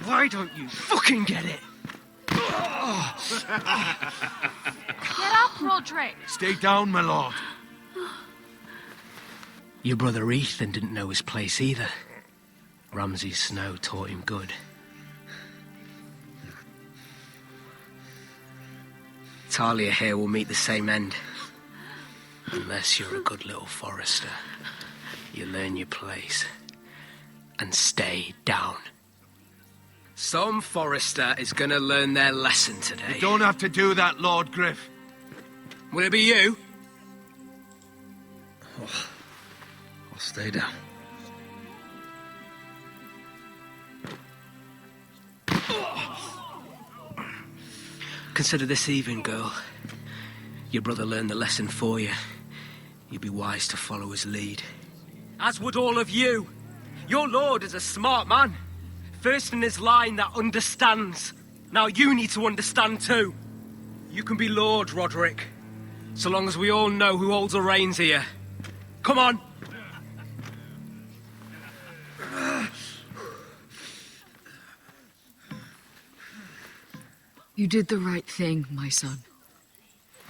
Why don't you fucking get it? Get up, Roderick! Stay down, my lord. Your brother Ethan didn't know his place either. Ramsay's snow taught him good. Talia here will meet the same end. Unless you're a good little forester. You learn your place. And stay down. Some forester is gonna learn their lesson today. You don't have to do that, Lord Griff. Will it be you? Oh, I'll stay down. Consider this even, girl. Your brother learned the lesson for you. You'd be wise to follow his lead. As would all of you. Your lord is a smart man. First in his line that understands. Now you need to understand too. You can be Lord, Roderick. So long as we all know who holds the reins here. Come on! You did the right thing, my son.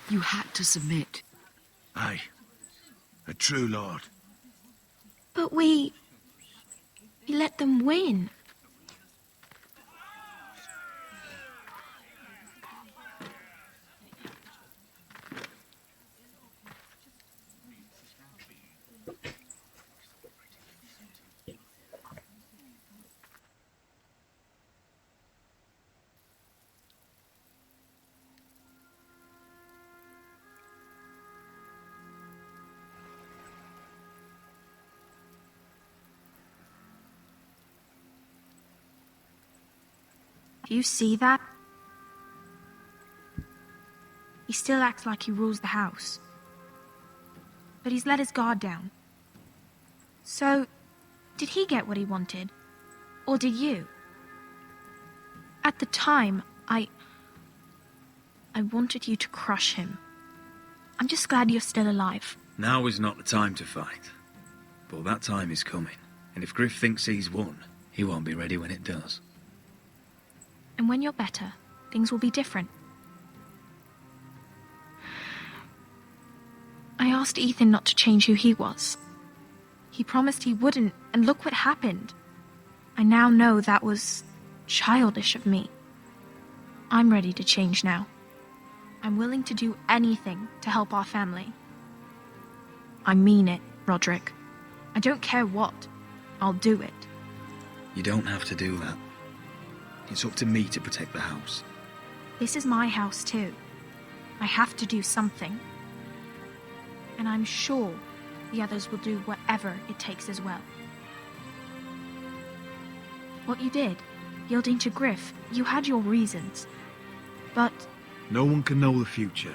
You had to submit. Aye. A true lord. But we let them win. Do you see that? He still acts like he rules the house. But he's let his guard down. So, did he get what he wanted? Or did you? At the time, I wanted you to crush him. I'm just glad you're still alive. Now is not the time to fight. But that time is coming. And if Griff thinks he's won, he won't be ready when it does. And when you're better, things will be different. I asked Ethan not to change who he was. He promised he wouldn't, and look what happened. I now know that was childish of me. I'm ready to change now. I'm willing to do anything to help our family. I mean it, Roderick. I don't care what. I'll do it. You don't have to do that. It's up to me to protect the house. This is my house too. I have to do something. And I'm sure the others will do whatever it takes as well. What you did, yielding to Griff, you had your reasons. But No one can know the future.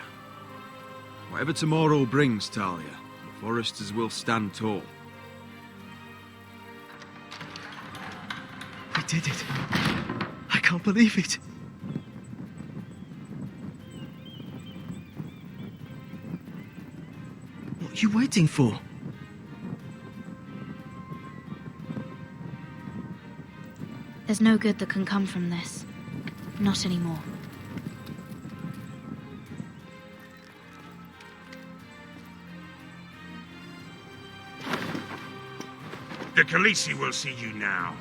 Whatever tomorrow brings, Talia, the Foresters will stand tall. We did it. I can't believe it. What are you waiting for? there's no good that can come from this. Not anymore. The Khaleesi will see you now.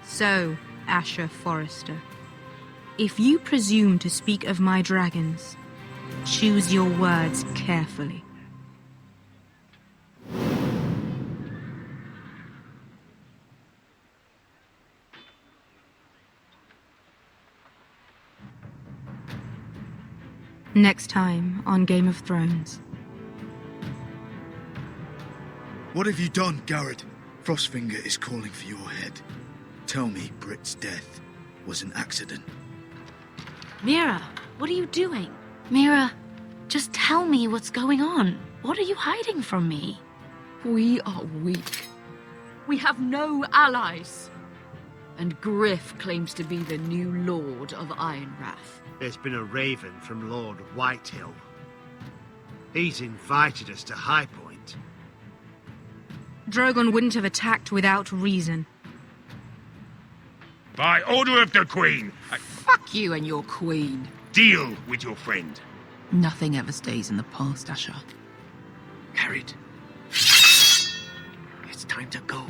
So, Asher Forrester, if you presume to speak of my dragons, choose your words carefully. Next time on Game of Thrones. What have you done, Garrett? Frostfinger is calling for your head. Tell me Britt's death was an accident. Mira, what are you doing? Mira, just tell me what's going on. What are you hiding from me? We are weak. We have no allies. And Griff claims to be the new Lord of Ironrath. There's been a raven from Lord Whitehill. He's invited us to High Point. Drogon wouldn't have attacked without reason. By order of the Queen, Fuck you and your queen. deal with your friend. Nothing ever stays in the past, Asher. Carried. It's time to go.